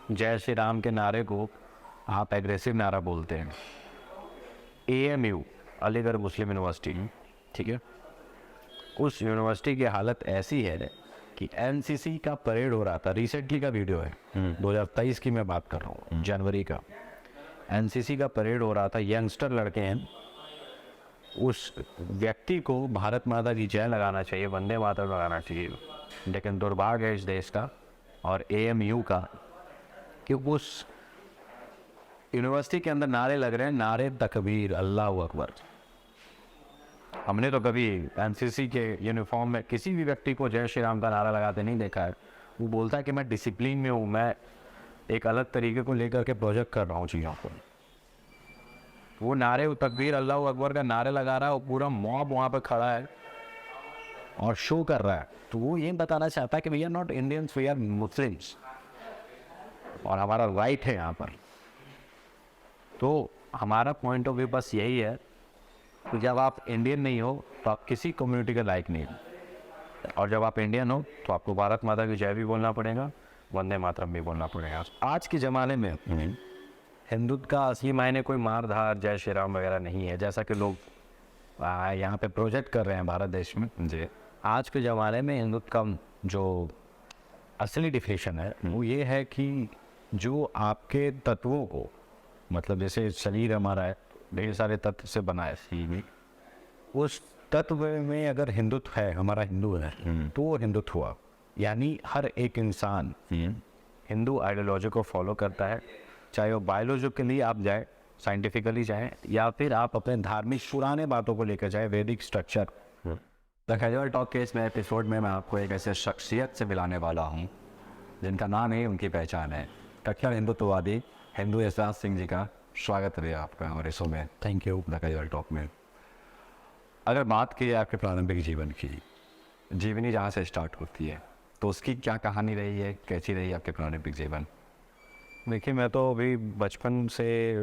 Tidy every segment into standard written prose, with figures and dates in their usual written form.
जय श्री राम के नारे को आप एग्रेसिव नारा बोलते हैं। AMU अलीगढ़ मुस्लिम यूनिवर्सिटी, ठीक है, उस यूनिवर्सिटी की हालत ऐसी है कि NCC का परेड हो रहा था। रिसेंटली का वीडियो है, 2023 की मैं बात कर रहा हूँ, जनवरी का। NCC का परेड हो रहा था, यंगस्टर लड़के हैं। उस व्यक्ति को भारत माता की जय लगाना चाहिए, वंदे मातरम लगाना चाहिए, लेकिन दुर्भाग्य है इस देश का और AMU का कि उस यूनिवर्सिटी के अंदर नारे लग रहे हैं, नारे तकबीर, अल्लाह अकबर। हमने तो कभी NCC के यूनिफॉर्म में किसी भी व्यक्ति को जय श्री राम का नारा लगाते नहीं देखा है। वो बोलता है कि मैं डिसिप्लिन में हूँ, मैं एक अलग तरीके को लेकर के प्रोजेक्ट कर रहा हूँ चीज़ों को। वो नारे तकबीर अल्लाह अकबर का नारे लगा रहा है और पूरा मॉब वहाँ पे खड़ा है और शो कर रहा है। तो वो ये बताना चाहता है कि we are not Indians, we are Muslims और हमारा राइट है यहाँ पर। तो हमारा पॉइंट ऑफ व्यू बस यही है कि जब आप इंडियन नहीं हो तो आप किसी कम्युनिटी के लायक नहीं हो, और जब आप इंडियन हो तो आपको भारत माता की जय भी बोलना पड़ेगा, वंदे मातरम भी बोलना पड़ेगा। आज के ज़माने में हिंदुत्व का असली मायने कोई मार धार जय श्री राम वगैरह नहीं है, जैसा कि लोग यहाँ पे प्रोजेक्ट कर रहे हैं भारत देश में जी। आज के ज़माने में हिंदुत्व का जो असली डिफिनेशन है वो ये है कि जो आपके तत्वों को, मतलब जैसे शरीर हमारा है ढेर सारे तत्व से बना है, उस तत्व में अगर हिंदुत्व है, हमारा हिंदू है, तो वो हिंदुत्व हुआ। यानी हर एक इंसान हिंदू आइडियोलॉजी को फॉलो करता है, चाहे वो बायोलॉजिकली आप जाए, साइंटिफिकली जाए, या फिर आप अपने धार्मिक पुराने बातों को लेकर जाए, वैदिक स्ट्रक्चर। द कैजुअल टॉक के इसमें एपिसोड में मैं आपको एक ऐसे शख्सियत से मिलाने वाला हूँ जिनका नाम ही उनकी पहचान है। प्रख्यात हिंदुत्ववादी हिंदू यशराज सिंह जी का स्वागत है आपका हमारे शो में। Thank you. The casual talk में अगर बात की आपके प्रारंभिक जीवन की, जीवनी जहाँ से स्टार्ट होती है, तो उसकी क्या कहानी रही है, कैसी रही आपके प्रारंभिक जीवन? देखिए, मैं तो अभी बचपन से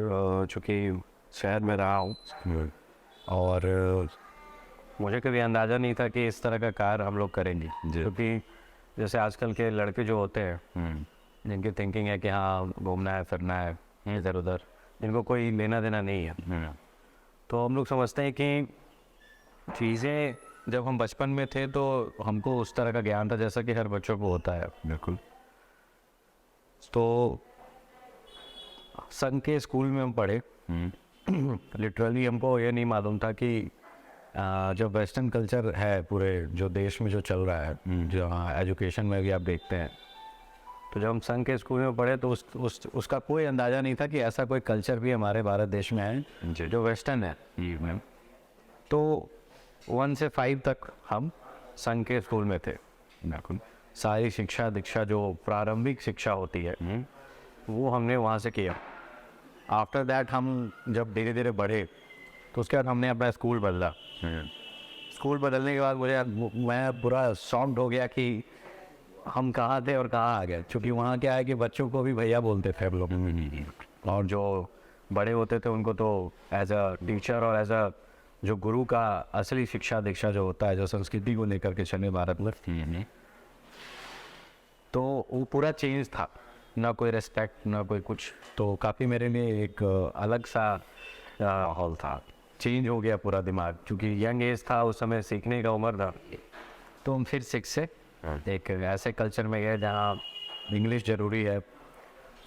चूँकि शहर में रहा हूँ और मुझे कभी अंदाज़ा नहीं था कि इस तरह का कार्य हम लोग करेंगे, क्योंकि जैसे आजकल के लड़के जो होते हैं जिनकी थिंकिंग है कि हाँ घूमना है फिरना है इधर उधर, जिनको कोई लेना देना नहीं है, तो हम लोग समझते हैं कि चीज़ें जब हम बचपन में थे तो हमको उस तरह का ज्ञान था जैसा कि हर बच्चों को होता है। बिल्कुल। तो संघ के स्कूल में हम पढ़े, लिटरली हमको ये नहीं मालूम था कि जो वेस्टर्न कल्चर है पूरे जो देश में जो चल रहा है, जो एजुकेशन में भी आप देखते हैं, तो जब हम संघ के स्कूल में पढ़े तो उसका कोई अंदाज़ा नहीं था कि ऐसा कोई कल्चर भी हमारे भारत देश में है जो वेस्टर्न है। तो 1 से 5 तक हम संघ के स्कूल में थे। बिल्कुल। सारी शिक्षा दीक्षा जो प्रारंभिक शिक्षा होती है वो हमने वहाँ से किया। आफ्टर दैट हम जब धीरे धीरे बढ़े तो उसके बाद हमने अपना स्कूल बदला। स्कूल बदलने के बाद मैं पूरा शॉक्ड हो गया कि हम कहाँ थे और कहाँ आ गए, क्योंकि वहाँ क्या है कि बच्चों को भी भैया बोलते थे हम लोग, और जो बड़े होते थे उनको तो एज अ टीचर और एज अ जो गुरु का असली शिक्षा दीक्षा जो होता है, जो संस्कृति को लेकर के चले भारत में, तो वो पूरा चेंज था, ना कोई रेस्पेक्ट ना कोई कुछ। तो काफ़ी मेरे लिए एक अलग सा माहौल था, चेंज हो गया पूरा दिमाग, क्योंकि यंग एज था उस समय, सीखने का उम्र था। तो हम फिर 6 से एक ऐसे कल्चर में गए जहाँ इंग्लिश ज़रूरी है,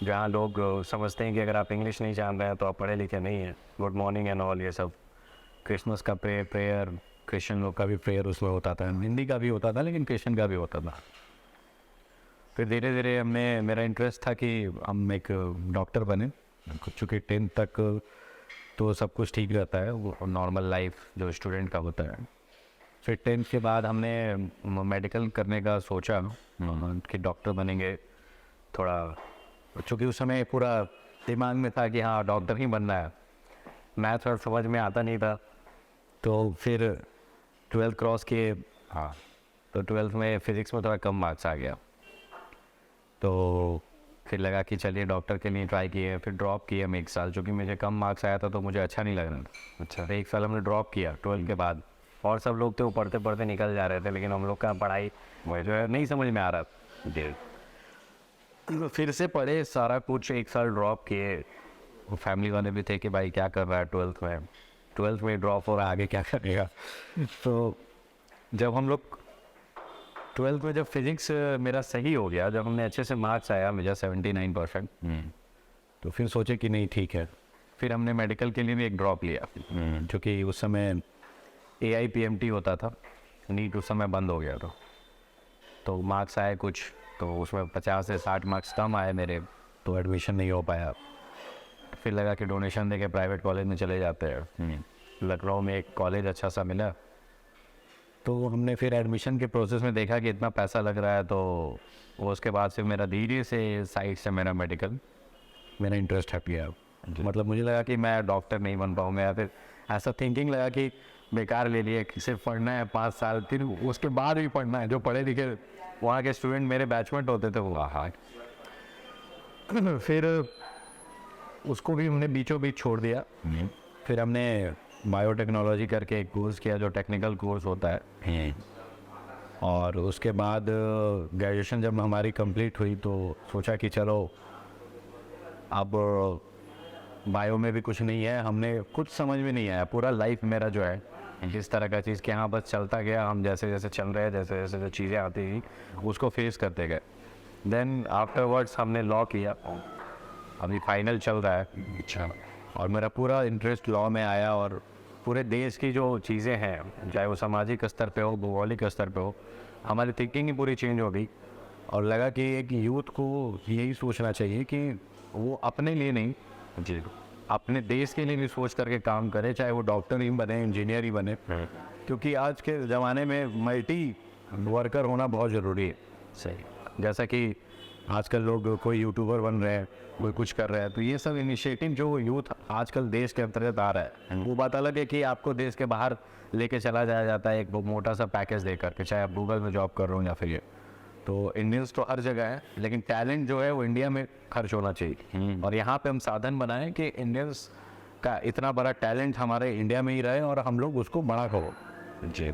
जहाँ लोग समझते हैं कि अगर आप इंग्लिश नहीं जान रहे हैं तो आप पढ़े लिखे नहीं हैं। गुड मॉर्निंग एंड ऑल ये सब, क्रिसमस का प्रेयर, क्रिश्चियन लोग का भी प्रेयर उसमें होता था, हिंदी का भी होता था लेकिन क्रिश्चियन का भी होता था। फिर धीरे धीरे मेरा इंटरेस्ट था कि हम एक डॉक्टर बने, चूँकि 10th तक तो सब कुछ ठीक रहता है, वो नॉर्मल लाइफ जो स्टूडेंट का होता है। फिर 10th के बाद हमने मेडिकल करने का सोचा कि डॉक्टर बनेंगे थोड़ा, चूँकि उस समय पूरा दिमाग में था कि हाँ डॉक्टर ही बनना है। मैथ और समझ में आता नहीं था, तो फिर 12th क्रॉस किए। हाँ, तो 12th में फ़िज़िक्स में थोड़ा कम मार्क्स आ गया, तो फिर लगा कि चलिए डॉक्टर के लिए ट्राई किए। फिर ड्रॉप किया हम 1 साल, क्योंकि मुझे कम मार्क्स आया था तो मुझे अच्छा नहीं लग रहा था। अच्छा। तो 1 साल हमने ड्रॉप किया 12th के बाद, और सब लोग तो पढ़ते पढ़ते निकल जा रहे थे, लेकिन हम लोग का पढ़ाई वो जो है नहीं समझ में आ रहा। फिर से पढ़े सारा कुछ, एक साल ड्रॉप किए। फैमिली वाले भी थे कि भाई क्या कर रहा है ट्वेल्थ में ड्रॉप हो रहा है, आगे क्या करेगा। तो जब हम लोग ट्वेल्थ में जब फिजिक्स मेरा सही हो गया, जब हमने अच्छे से मार्क्स आया मेरा 79%, तो फिर सोचे कि नहीं ठीक है। फिर हमने मेडिकल के लिए भी एक ड्रॉप लिया, क्योंकि उस समय AIPMT होता था, नीट उस समय बंद हो गया था। तो मार्क्स आए कुछ, तो उसमें 50 से 60 मार्क्स कम आए मेरे, तो एडमिशन नहीं हो पाया। फिर लगा कि डोनेशन दे के प्राइवेट कॉलेज में चले जाते हैं। लखनऊ में एक कॉलेज अच्छा सा मिला, तो हमने फिर एडमिशन के प्रोसेस में देखा कि इतना पैसा लग रहा है, तो वो उसके बाद से मेरा धीरे से साइड से मेरा इंटरेस्ट हट गया। मतलब मुझे लगा कि मैं डॉक्टर नहीं बन पाऊँ, मैं फिर ऐसा थिंकिंग लगा कि बेकार ले लिए, सिर्फ पढ़ना है 5 साल, फिर उसके बाद भी पढ़ना है। जो पढ़े लिखे वहाँ के स्टूडेंट मेरे बैचमेट होते थे वो, हाँ। फिर उसको भी हमने बीचों बीच छोड़ दिया। फिर हमने बायोटेक्नोलॉजी करके एक कोर्स किया, जो टेक्निकल कोर्स होता है। और उसके बाद ग्रेजुएशन जब हमारी कंप्लीट हुई, तो सोचा कि चलो अब बायो में भी कुछ नहीं है, हमने कुछ समझ में नहीं आया। पूरा लाइफ मेरा जो है इस तरह का चीज़ कि हाँ बस चलता गया, हम जैसे जैसे चल रहे हैं, जैसे जैसे जो चीज़ें आती थी उसको फेस करते गए। देन आफ्टरवर्ड्स हमने लॉ किया, अभी फाइनल चल रहा है। अच्छा। और मेरा पूरा इंटरेस्ट लॉ में आया, और पूरे देश की जो चीज़ें हैं, चाहे वो सामाजिक स्तर पे हो, भौगोलिक स्तर पे हो, हमारी थिंकिंग ही पूरी चेंज हो गई। और लगा कि एक यूथ को यही सोचना चाहिए कि वो अपने लिए नहीं जी, अपने देश के लिए भी सोच करके काम करे, चाहे वो डॉक्टर ही बने, इंजीनियर ही बने। क्योंकि आज के ज़माने में मल्टी वर्कर होना बहुत ज़रूरी है। सही। जैसा कि आजकल लोग कोई यूट्यूबर बन रहे हैं, कोई कुछ कर रहे हैं, तो ये सब इनिशिएटिव जो यूथ आजकल देश के अंतर्गत आ रहा है, वो बात अलग है कि आपको देश के बाहर लेके चला जाया जाता है एक मोटा सा पैकेज दे करके, चाहे आप गूगल में जॉब कर रहे हो या फिर ये। तो इंडियंस तो हर जगह है, लेकिन टैलेंट जो है वो इंडिया में खर्च होना चाहिए। और यहाँ पे हम साधन बनाएं कि इंडियंस का इतना बड़ा टैलेंट हमारे इंडिया में ही रहे और हम लोग उसको बड़ा करो जी।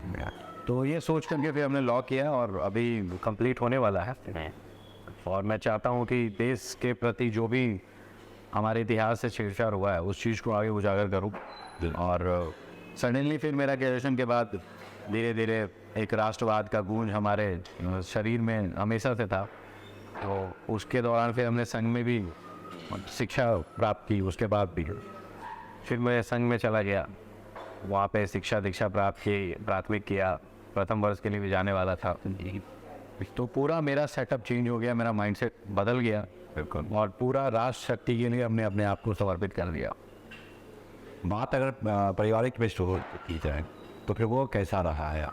तो ये सोच करके फिर हमने लॉ किया, और अभी कंप्लीट होने वाला है। और मैं चाहता हूँ कि देश के प्रति जो भी हमारे इतिहास से छेड़छाड़ हुआ है उस चीज़ को आगे उजागर करूँ। और सडनली फिर मेरा ग्रेजुएशन के बाद धीरे धीरे एक राष्ट्रवाद का गूंज हमारे शरीर में हमेशा से था। तो उसके दौरान फिर हमने संघ में भी शिक्षा प्राप्त की। उसके बाद भी फिर मैं संघ में चला गया, वहाँ पे शिक्षा दीक्षा प्राप्त की, प्राथमिक किया, प्रथम वर्ष के लिए भी जाने वाला था। तो पूरा मेरा सेटअप चेंज हो गया, मेरा माइंडसेट बदल गया बिल्कुल, और पूरा राष्ट्र शक्ति के लिए हमने अपने आप को समर्पित कर दिया। बात अगर पारिवारिक पृष्ठभूमि की जाए तो फिर वो कैसा रहा है?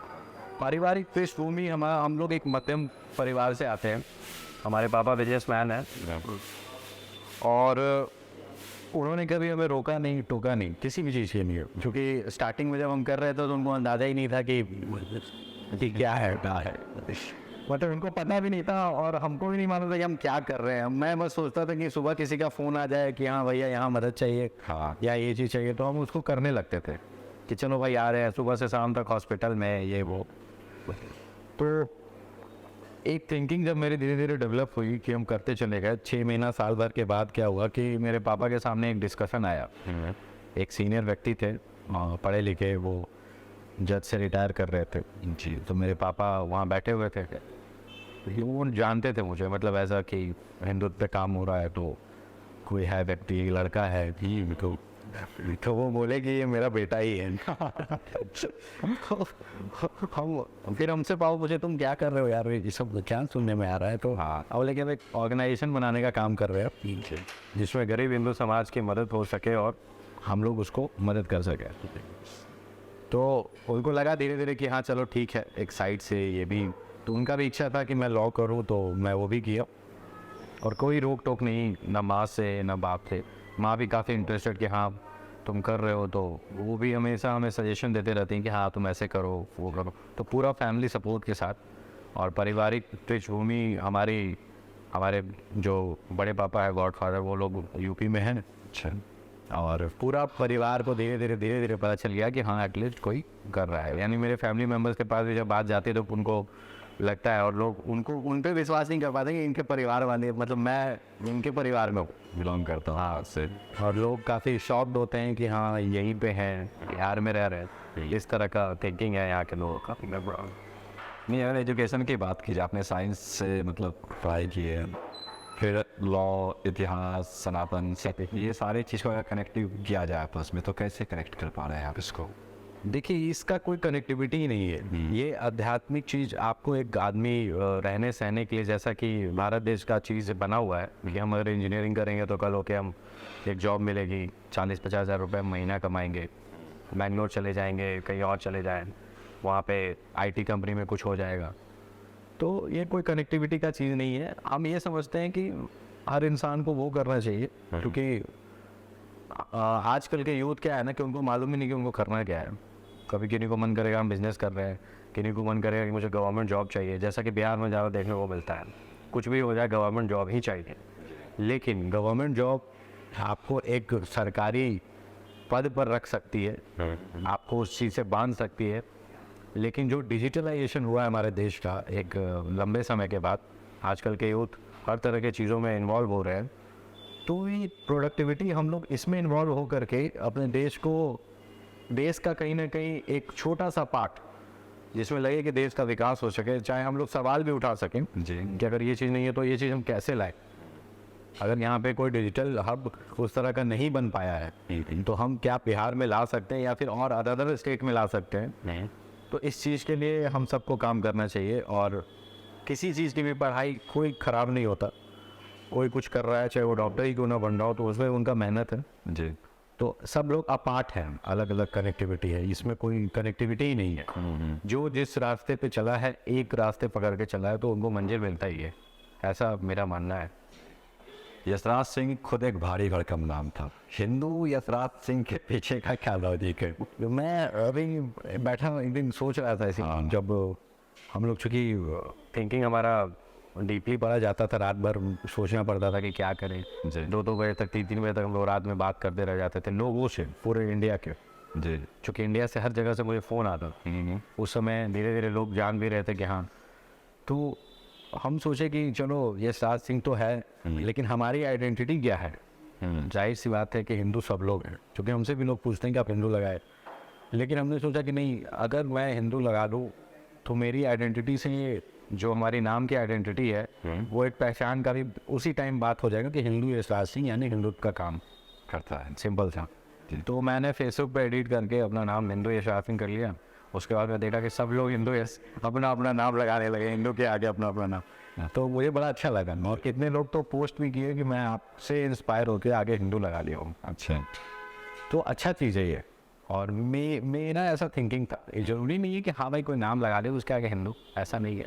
पारिवारिक पृष्ठभूमि हम लोग एक मध्यम परिवार से आते हैं। हमारे पापा बिजनेसमैन हैं, और उन्होंने कभी हमें रोका नहीं, टोका नहीं, किसी भी चीज़ के लिए। क्योंकि स्टार्टिंग में जब हम कर रहे थे तो उनको अंदाज़ा ही नहीं था कि क्या है। मतलब उनको पता भी नहीं था, और हमको भी नहीं मालूम था कि हम क्या कर रहे हैं। मैं बस सोचता था कि सुबह किसी का फ़ोन आ जाए कि हाँ भैया यहाँ मदद चाहिए, हाँ, या ये चीज़ चाहिए, तो हम उसको करने लगते थे कि चलो भाई आ रहे हैं, सुबह से शाम तक हॉस्पिटल में ये वो। तो एक थिंकिंग जब मेरी धीरे धीरे डेवलप हुई कि हम करते चले गए। 6 महीना साल भर के बाद क्या हुआ कि मेरे पापा के सामने एक डिस्कशन आया। एक सीनियर व्यक्ति थे, पढ़े लिखे, वो जज से रिटायर कर रहे थे जी। तो मेरे पापा वहाँ बैठे हुए थे, वो जानते थे मुझे, मतलब ऐसा कि हिंदुत्व पे काम हो रहा है, तो कोई है व्यक्ति, लड़का है जी, तो वो बोले कि ये मेरा बेटा ही है। हम फिर हमसे पाओ मुझे, तुम क्या कर रहे हो यार, ये सब क्या सुनने में आ रहा है। तो हाँ, अब लेकिन एक ऑर्गेनाइजेशन बनाने का काम कर रहे हैं जिसमें गरीब हिंदू समाज की मदद हो सके और हम लोग उसको मदद कर सके। तो उनको लगा धीरे धीरे कि हाँ चलो ठीक है, एक साइड से ये भी, तो उनका भी इच्छा था कि मैं लॉ करूँ, तो मैं वो भी किया। और कोई रोक टोक नहीं, ना माँ से ना बाप से। माँ भी काफ़ी इंटरेस्टेड कि हाँ तुम कर रहे हो, तो वो भी हमेशा हमें सजेशन देते रहती हैं कि हाँ तुम ऐसे करो वो करो। तो पूरा फैमिली सपोर्ट के साथ, और पारिवारिक पृष्ठभूमि हमारे जो बड़े पापा है गॉडफादर, वो लोग यूपी में हैं। अच्छा। और पूरा परिवार को धीरे धीरे पता चल गया कि हाँ एटलीस्ट कोई कर रहा है। यानी मेरे फैमिली मेम्बर्स के पास भी जब बात जाती है तो उनको लगता है और लोग उन पे विश्वास नहीं कर पाते कि इनके परिवार वाले, मतलब मैं इनके परिवार में हूँ, बिलोंग करता हूँ उससे। और लोग काफ़ी शॉक्ड होते हैं कि हाँ यहीं पे हैं, बिहार में रह रहे हैं। इस तरह का थिंकिंग है यहाँ के लोगों का। नहीं, अगर एजुकेशन की बात की जाए, आपने साइंस से मतलब पढ़ाई की है, फिर लॉ, इतिहास, सनातन, ये सारे चीज़ को अगर कनेक्टिव किया जाए आपस में, तो कैसे कनेक्ट कर पा रहे हैं आप इसको? देखिए इसका कोई कनेक्टिविटी ही नहीं है। ये आध्यात्मिक चीज़ आपको एक आदमी रहने सहने के लिए, जैसा कि भारत देश का चीज़ बना हुआ है कि हम अगर इंजीनियरिंग करेंगे तो कल होके हम एक जॉब मिलेगी, 40-50 हज़ार रुपये महीना कमाएंगे, बेंगलोर चले जाएंगे, कहीं और चले जाएं, वहाँ पे आईटी कंपनी में कुछ हो जाएगा। तो ये कोई कनेक्टिविटी का चीज़ नहीं है। हम ये समझते हैं कि हर इंसान को वो करना चाहिए, क्योंकि आजकल के यूथ क्या है ना कि उनको मालूम ही नहीं कि उनको करना क्या है। कभी किन्हीं को मन करेगा हम बिज़नेस कर रहे हैं, किन्हीं को मन करेगा कि मुझे गवर्नमेंट जॉब चाहिए, जैसा कि बिहार में ज़्यादा देखने को मिलता है। कुछ भी हो जाए गवर्नमेंट जॉब ही चाहिए। लेकिन गवर्नमेंट जॉब आपको एक सरकारी पद पर रख सकती है, आपको उस चीज़ से बांध सकती है। लेकिन जो डिजिटलाइजेशन हुआ है हमारे देश का एक लंबे समय के बाद, आजकल के यूथ हर तरह के चीज़ों में इन्वॉल्व हो रहे हैं, तो ये प्रोडक्टिविटी हम लोग इसमें इन्वॉल्व हो करके अपने देश का कहीं ना कहीं एक छोटा सा पार्ट जिसमें लगे कि देश का विकास हो सके, चाहे हम लोग सवाल भी उठा सकें जी। कि अगर ये चीज़ नहीं है तो ये चीज़ हम कैसे लाएं। अगर यहाँ पे कोई डिजिटल हब उस तरह का नहीं बन पाया है तो हम क्या बिहार में ला सकते हैं या फिर और अदर स्टेट में ला सकते हैं। तो इस चीज़ के लिए हम सबको काम करना चाहिए। और किसी चीज़ की भी पढ़ाई कोई ख़राब नहीं होता। कोई कुछ कर रहा है, चाहे वो डॉक्टर ही क्यों ना बन रहा हो, तो उसमें उनका मेहनत है जी। तो सब लोग अपार्ट हैं, अलग अलग कनेक्टिविटी है, इसमें कोई कनेक्टिविटी ही नहीं है। जो जिस रास्ते पे चला है, एक रास्ते पकड़ के चला है तो उनको मंजिल मिलता ही है, ऐसा मेरा मानना है। यशराज सिंह खुद एक भारी भरकम नाम था। हिंदू यशराज सिंह के पीछे का क्या लॉजिक है? मैं अभी बैठा एक दिन सोच रहा था ऐसे, जब हम लोग चूँकि थिंकिंग हमारा डीपली पढ़ा जाता था, रात भर सोचना पड़ता था कि क्या करें। जी। 2-2 बजे तक, 3-3 बजे तक हम लोग रात में बात करते रह जाते थे लोगों से, पूरे इंडिया के। जी। चूँकि इंडिया से हर जगह से मुझे फ़ोन आता था। उस समय धीरे धीरे लोग जान भी रहे थे कि हाँ, तो हम सोचे कि चलो यशराज सिंह तो है, लेकिन हमारी आइडेंटिटी क्या है। जाहिर सी बात है कि हिंदू सब लोग हैं, क्योंकि हमसे भी लोग पूछते हैं कि आप हिंदू लगाए। लेकिन हमने सोचा कि नहीं, अगर मैं हिंदू लगा दूँ तो मेरी आइडेंटिटी से जो हमारी नाम की आइडेंटिटी है वो एक पहचान का भी उसी टाइम बात हो जाएगा कि हिंदू यशराज सिंह यानी हिंदुत्व का काम करता है। सिंपल था। तो मैंने फेसबुक पे एडिट करके अपना नाम हिंदू यशराज सिंह कर लिया। उसके बाद मैं देखा कि सब लोग हिंदू अपना अपना नाम लगाने लगे, हिंदू के आगे अपना अपना नाम। तो मुझे बड़ा अच्छा लगा और कितने लोग तो पोस्ट भी किए कि मैं आपसे इंस्पायर होकर आगे हिंदू लगा लिया हूँ। अच्छा। तो अच्छा चीज़ है ये। और मेरा ऐसा थिंकिंग था, ये ज़रूरी नहीं है कि हाँ भाई कोई नाम लगा दे उसके आगे हिंदू, ऐसा नहीं है।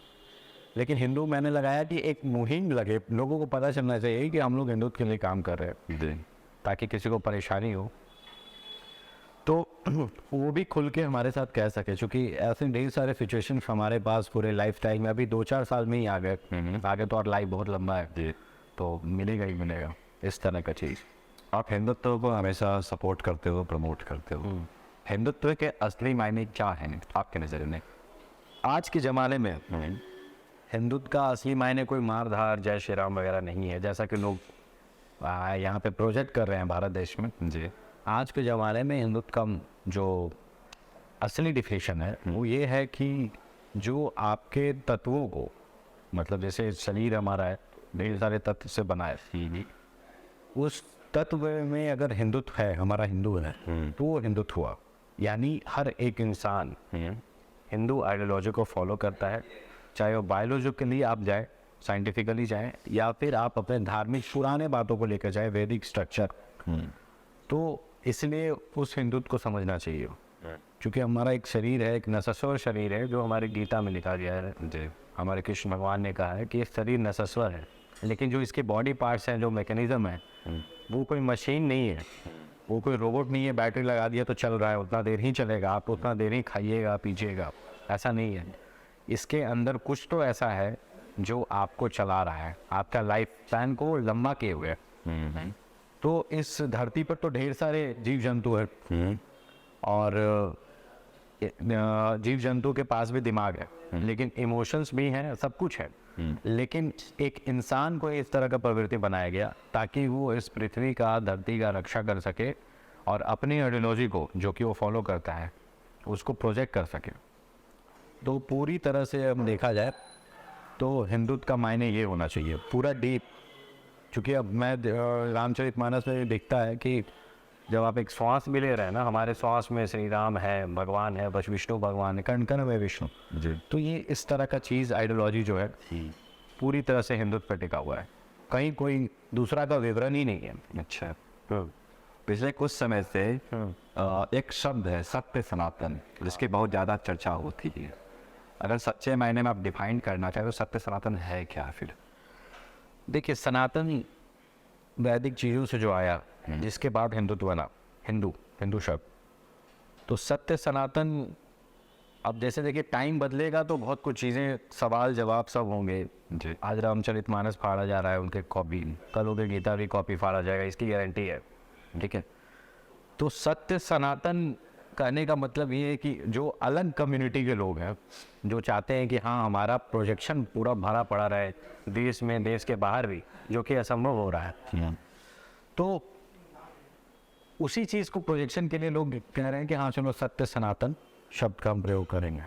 लेकिन हिंदू मैंने लगाया कि एक मुहिम लगे, लोगों को पता चलना चाहिए कि हम लोग हिंदुत्व के लिए काम कर रहे हैं, जी। ताकि किसी को परेशानी हो तो वो भी खुल के हमारे साथ कह सके। क्योंकि ऐसे ढेर सारे सिचुएशन हमारे पास पूरे लाइफ टाइम में, अभी 2-4 साल में ही आ गए, आगे तो और लाइफ बहुत लंबा है। जी। तो मिलेगा ही मिलेगा इस तरह का चीज़। आप हिंदुत्व को हमेशा सपोर्ट करते हो, प्रमोट करते हो। हिंदुत्व के असली मायने क्या हैं आपके नज़र में? आज के ज़माने में हिंदुत्व का असली मायने कोई मारधार, जय श्री राम वगैरह नहीं है, जैसा कि लोग यहाँ पे प्रोजेक्ट कर रहे हैं भारत देश में। जी। आज के ज़माने में हिंदुत्व का जो असली डिफिनेशन है वो ये है कि जो आपके तत्वों को, मतलब जैसे शरीर हमारा है ढेर सारे तत्व से बना है, उस तत्व में अगर हिंदुत्व है, हमारा हिंदू है, तो वो हिंदुत्व हुआ। यानी हर एक इंसान हिंदू आइडियोलॉजी को फॉलो करता है, चाहे वो बायोलॉजिकली आप जाए, साइंटिफिकली जाए, या फिर आप अपने धार्मिक पुराने बातों को लेकर जाए, वैदिक स्ट्रक्चर। तो इसलिए उस हिंदुत्व को समझना चाहिए, क्योंकि हमारा एक शरीर है, एक नश्वर शरीर है, जो हमारी गीता में लिखा गया है। जी। हमारे कृष्ण भगवान ने कहा है कि ये शरीर नश्वर है, लेकिन जो इसके बॉडी पार्ट्स हैं, जो मैकेनिज्म है, वो कोई मशीन नहीं है, वो कोई रोबोट नहीं है, बैटरी लगा दिया तो चल रहा है, उतना देर ही चलेगा, आप उतना देर ही खाइएगा पीजिएगा, ऐसा नहीं है। इसके अंदर कुछ तो ऐसा है जो आपको चला रहा है, आपका लाइफ स्पैन को लंबा किए हुए। तो इस धरती पर तो ढेर सारे जीव जंतु हैं, और जीव जंतु के पास भी दिमाग है, लेकिन इमोशंस भी हैं, सब कुछ है। लेकिन एक इंसान को इस तरह का प्रवृत्ति बनाया गया ताकि वो इस पृथ्वी का, धरती का रक्षा कर सके और अपनी आइडियोलॉजी को, जो कि वो फॉलो करता है, उसको प्रोजेक्ट कर सके। तो पूरी तरह से हम देखा जाए तो हिंदुत्व का मायने ये होना चाहिए पूरा डीप। क्योंकि अब मैं रामचरितमानस में दिखता है कि जब आप एक श्वास भी ले रहे हैं ना, हमारे श्वास में श्री राम है, भगवान है, बस विष्णु भगवान है, कण कण में विष्णु जी। तो ये इस तरह का चीज़, आइडियोलॉजी जो है पूरी तरह से हिंदुत्व पर टिका हुआ है, कहीं कोई दूसरा का विवरण ही नहीं है। अच्छा, पिछले कुछ समय से एक शब्द है सत्य सनातन, जिसकी बहुत ज़्यादा चर्चा होती है। अगर सच्चे मायने में आप डिफाइन करना चाहें तो सत्य सनातन है क्या फिर? देखिए, सनातन वैदिक चीज़ों से जो आया, जिसके बाद हिंदुत्व बना, हिंदू शब्द। तो सत्य सनातन, अब जैसे देखिए टाइम बदलेगा तो बहुत कुछ चीज़ें, सवाल जवाब सब होंगे जी। आज रामचरितमानस फाड़ा जा रहा है उनके कॉपी, कल उनके गीता भी कॉपी फाड़ा जाएगा, इसकी गारंटी है। ठीक है, तो सत्य सनातन कहने का मतलब ये है कि जो अलग कम्युनिटी के लोग हैं, जो चाहते हैं कि हाँ हमारा प्रोजेक्शन पूरा भरा पड़ा रहे देश में, देश के बाहर भी, जो कि असंभव हो रहा है, तो उसी चीज़ को प्रोजेक्शन के लिए लोग कह रहे हैं कि हाँ चलो सत्य सनातन शब्द का हम प्रयोग करेंगे।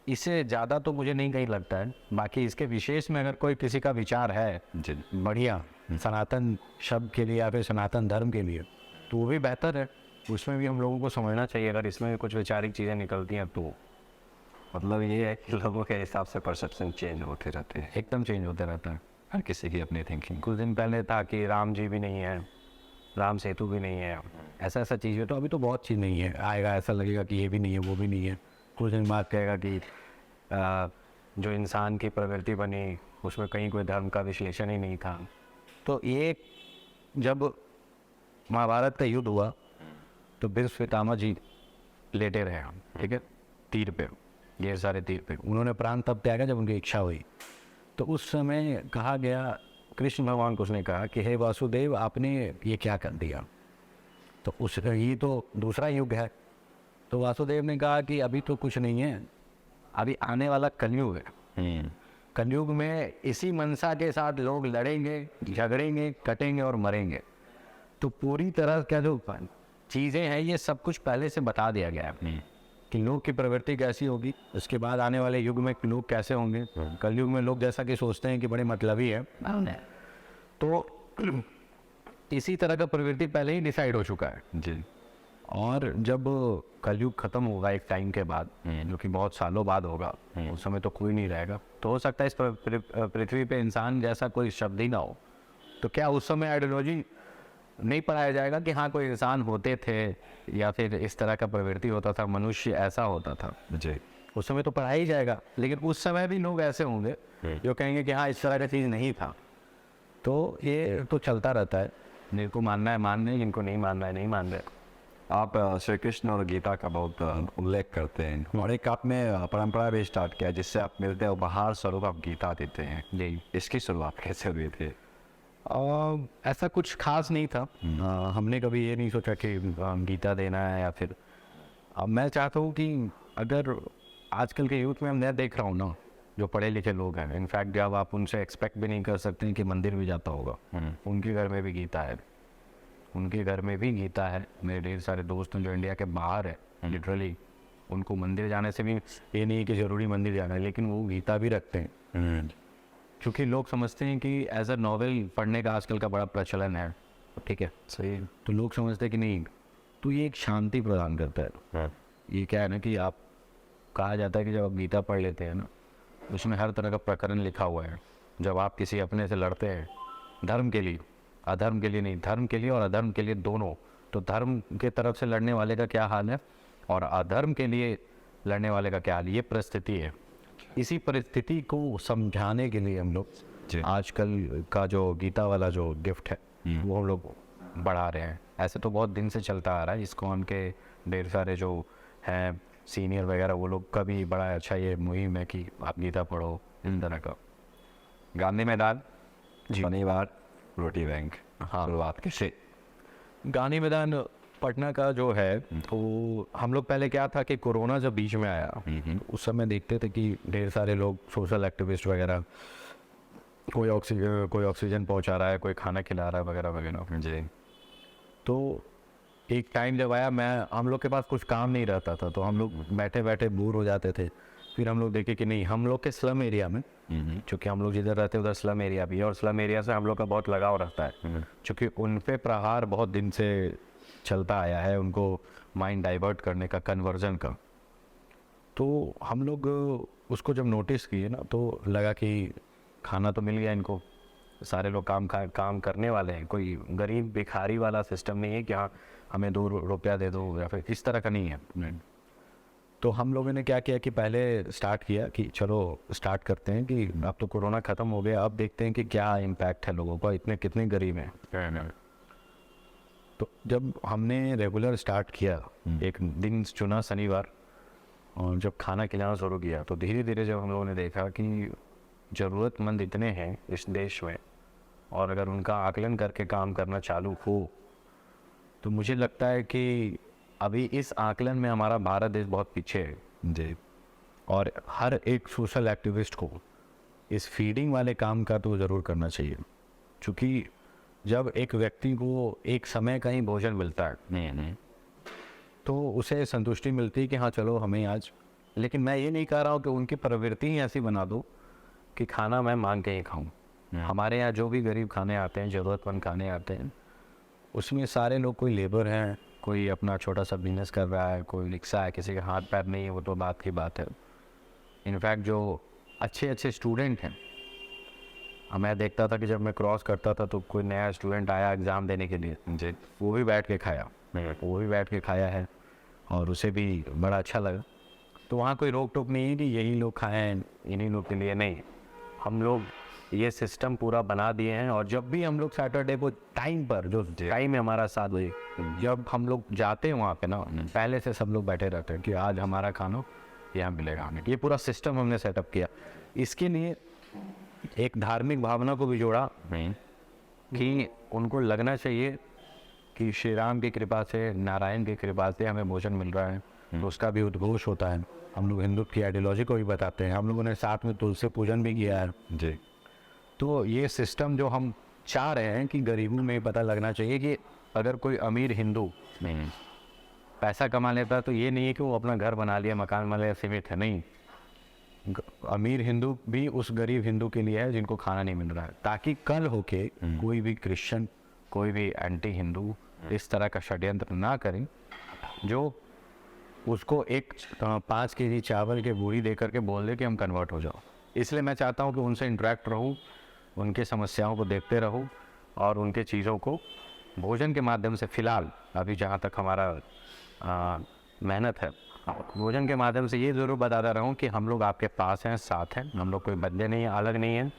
इससे ज़्यादा तो मुझे नहीं कहीं लगता है। बाकी इसके विशेष में अगर कोई किसी का विचार है जी। बढ़िया सनातन शब्द के लिए या फिर सनातन धर्म के लिए, तो वो भी बेहतर है, उसमें भी हम लोगों को समझना चाहिए। अगर इसमें भी कुछ वैचारिक चीज़ें निकलती हैं तो मतलब ये है कि लोगों के हिसाब से परसेप्शन चेंज होते रहते हैं, एकदम चेंज होते रहता है। हर किसी की अपनी थिंकिंग। कुछ दिन पहले था कि राम जी भी नहीं है, राम सेतु भी नहीं है, ऐसा चीज़ है। तो अभी तो बहुत चीज़ नहीं है, आएगा ऐसा लगेगा कि ये भी नहीं है, वो भी नहीं है। कुछ दिन बाद कहेगा कि जो इंसान की प्रवृत्ति बनी उसमें कहीं कोई धर्म का विश्लेषण ही नहीं था। तो ये जब महाभारत का युद्ध हुआ तो भीष्म पितामह जी लेटे रहे हम, ठीक है, तीर पे, ये सारे तीर पे। उन्होंने प्राण तब त्यागा जब उनकी इच्छा हुई। तो उस समय कहा गया, कृष्ण भगवान को उसने कहा कि हे वासुदेव, आपने ये क्या कर दिया। तो उस ये तो दूसरा युग है। तो वासुदेव ने कहा कि अभी तो कुछ नहीं है, अभी आने वाला कलयुग है। कलयुग में इसी मनसा के साथ लोग लड़ेंगे, झगड़ेंगे, कटेंगे और मरेंगे। तो पूरी तरह क्या जो चीज़ें हैं ये सब कुछ पहले से बता दिया गया है कि लोग की प्रवृत्ति कैसी होगी, उसके बाद आने वाले युग में लोग कैसे होंगे। कलयुग में लोग जैसा कि सोचते हैं कि बड़े मतलबी है, तो इसी तरह का प्रवृत्ति पहले ही डिसाइड हो चुका है जी। और जब कलयुग खत्म होगा एक टाइम के बाद, जो कि बहुत सालों बाद होगा, उस समय तो कोई नहीं रहेगा। तो हो सकता है इस पृथ्वी पे इंसान जैसा कोई शब्द ही ना हो। तो क्या उस समय आइडियोलॉजी नहीं पढ़ाया जाएगा कि हाँ कोई इंसान होते थे या फिर इस तरह का प्रवृत्ति होता था, मनुष्य ऐसा होता था? जी। उस समय तो पढ़ाया ही जाएगा। लेकिन उस समय भी लोग ऐसे होंगे जो कहेंगे कि हाँ इस तरह का चीज़ नहीं था। तो ये तो चलता रहता है, जिनको मानना है मान रहे, जिनको नहीं मानना है नहीं मान रहे। आप श्री कृष्ण और गीता का बहुत उल्लेख करते हैं और एक आपने परंपरा भी स्टार्ट किया जिससे आप मिलते हैं उपहार स्वरूप आप गीता देते हैं। जी, इसकी शुरुआत कैसे हुई थी? ऐसा कुछ खास नहीं था। हमने कभी ये नहीं सोचा कि गीता देना है या फिर मैं चाहता हूँ कि अगर आजकल के यूथ में मैं देख रहा हूँ ना, जो पढ़े लिखे लोग हैं, इनफैक्ट जब आप उनसे एक्सपेक्ट भी नहीं कर सकते हैं कि मंदिर भी जाता होगा, उनके घर में भी गीता है, उनके घर में भी गीता है। मेरे ढेर सारे दोस्त हैं जो इंडिया के बाहर है, लिटरली उनको मंदिर जाने से भी ये नहीं कि ज़रूरी मंदिर जाना है, लेकिन वो गीता भी रखते हैं। क्योंकि लोग समझते हैं कि एज अ नॉवेल पढ़ने का आजकल का बड़ा प्रचलन है, ठीक है, सही। तो लोग समझते हैं कि नहीं, तो ये एक शांति प्रदान करता है। ये क्या है ना कि आप, कहा जाता है कि जब आप गीता पढ़ लेते हैं ना, उसमें हर तरह का प्रकरण लिखा हुआ है। जब आप किसी अपने से लड़ते हैं धर्म के लिए, अधर्म के लिए नहीं, धर्म के लिए और अधर्म के लिए दोनों, तो धर्म के तरफ से लड़ने वाले का क्या हाल है और अधर्म के लिए लड़ने वाले का क्या हाल है, ये परिस्थिति है। इसी परिस्थिति को समझाने के लिए हम लोग आजकल का जो गीता वाला जो गिफ्ट है वो हम लोग बढ़ा रहे हैं। ऐसे तो बहुत दिन से चलता आ रहा है, इस्कॉन के ढेर सारे जो हैं सीनियर वगैरह, वो लोग का भी बड़ा अच्छा ये मुहिम है कि आप गीता पढ़ो, इस तरह का। गांधी मैदान, जी। शनिवार रोटी बैंक, हाँ। शुरुआत कैसे? गांधी मैदान पटना का जो है तो हम लोग पहले क्या था कि कोरोना जब बीच में आया उस समय देखते थे कि ढेर सारे लोग सोशल एक्टिविस्ट वगैरह, कोई ऑक्सीजन पहुंचा रहा है, कोई खाना खिला रहा है वगैरह वगैरह जी। तो एक टाइम जब आया हम लोग के पास कुछ काम नहीं रहता था, तो हम लोग बैठे बैठे बोर हो जाते थे। फिर हम लोग देखे कि नहीं, हम लोग के स्लम एरिया में, क्योंकि हम लोग जिधर रहते हैं उधर स्लम एरिया भी है और स्लम एरिया से हम लोग का बहुत लगाव रहता है, क्योंकि उन पे प्रहार बहुत दिन से चलता आया है, उनको माइंड डाइवर्ट करने का, कन्वर्जन का। तो हम लोग उसको जब नोटिस किए ना, तो लगा कि खाना तो मिल गया इनको, सारे लोग काम करने वाले हैं, कोई गरीब भिखारी वाला सिस्टम नहीं है कि हाँ हमें 2 रुपया दे दो या फिर इस तरह का नहीं है। तो हम लोगों ने क्या किया कि पहले स्टार्ट किया कि चलो स्टार्ट करते हैं कि अब तो कोरोना ख़त्म हो गया, अब देखते हैं कि क्या इम्पैक्ट है लोगों का, इतने कितने गरीब हैं। तो जब हमने रेगुलर स्टार्ट किया, एक दिन चुना शनिवार, और जब खाना खिलाना शुरू किया तो धीरे धीरे जब हम लोगों ने देखा कि ज़रूरतमंद इतने हैं इस देश में, और अगर उनका आकलन करके काम करना चालू हो, तो मुझे लगता है कि अभी इस आकलन में हमारा भारत देश बहुत पीछे है जी। और हर एक सोशल एक्टिविस्ट को इस फीडिंग वाले काम का तो ज़रूर करना चाहिए, क्योंकि जब एक व्यक्ति को एक समय का ही भोजन मिलता है तो उसे संतुष्टि मिलती है कि हाँ चलो हमें आज, लेकिन मैं ये नहीं कह रहा हूँ कि उनकी प्रवृत्ति ही ऐसी बना दो कि खाना मैं मांग के ही खाऊं। हमारे यहाँ जो भी गरीब खाने आते हैं, ज़रूरतमंद खाने आते हैं, उसमें सारे लोग, कोई लेबर हैं, कोई अपना छोटा सा बिजनेस कर रहा है, कोई रिक्शा है, किसी के हाथ पैर नहीं है, वो तो बात की बात है। इनफैक्ट जो अच्छे अच्छे स्टूडेंट हैं, मैं देखता था कि जब मैं क्रॉस करता था तो कोई नया स्टूडेंट आया एग्ज़ाम देने के लिए जी, वो भी बैठ के खाया है और उसे भी बड़ा अच्छा लगा। तो वहाँ कोई रोक टोक नहीं है कि यही लोग खाएं, इन्हीं लोग के लिए नहीं। हम लोग ये सिस्टम पूरा बना दिए हैं, और जब भी हम लोग सैटरडे को टाइम पर, जो टाइम है हमारा 7 बजे, जब हम लोग जाते हैं वहाँ पे ना, पहले से सब लोग बैठे रहते हैं कि आज हमारा खाना यहाँ मिलेगा हमें। ये पूरा सिस्टम हमने सेटअप किया। इसके लिए एक धार्मिक भावना को भी जोड़ा कि उनको लगना चाहिए कि श्री राम की कृपा से, नारायण की कृपा से हमें भोजन मिल रहा है, तो उसका भी उद्घोष होता है। हम लोग हिंदू की आइडियोलॉजी को भी बताते हैं, हम लोगों ने साथ में तुलसी पूजन भी किया है जी। तो ये सिस्टम जो हम चाह रहे हैं कि गरीबों में पता लगना चाहिए कि अगर कोई अमीर हिंदू पैसा कमा लेता है तो ये नहीं है कि वो अपना घर बना लिया, मकान बना लिया, सीमित है, नहीं। अमीर हिंदू भी उस गरीब हिंदू के लिए है जिनको खाना नहीं मिल रहा है, ताकि कल होके कोई भी क्रिश्चियन, कोई भी एंटी हिंदू इस तरह का षड्यंत्र ना करें, जो उसको एक 5 केजी चावल के बूरी दे करके बोल दे कि हम कन्वर्ट हो जाओ। इसलिए मैं चाहता हूँ कि उनसे इंटरेक्ट रहूँ, उनके समस्याओं को देखते रहूँ, और उनके चीज़ों को भोजन के माध्यम से, फ़िलहाल अभी जहाँ तक हमारा मेहनत है, भोजन के माध्यम से ये ज़रूर बताता रहूँ कि हम लोग आपके पास हैं, साथ हैं, हम लोग कोई बदले नहीं हैं, अलग नहीं हैं,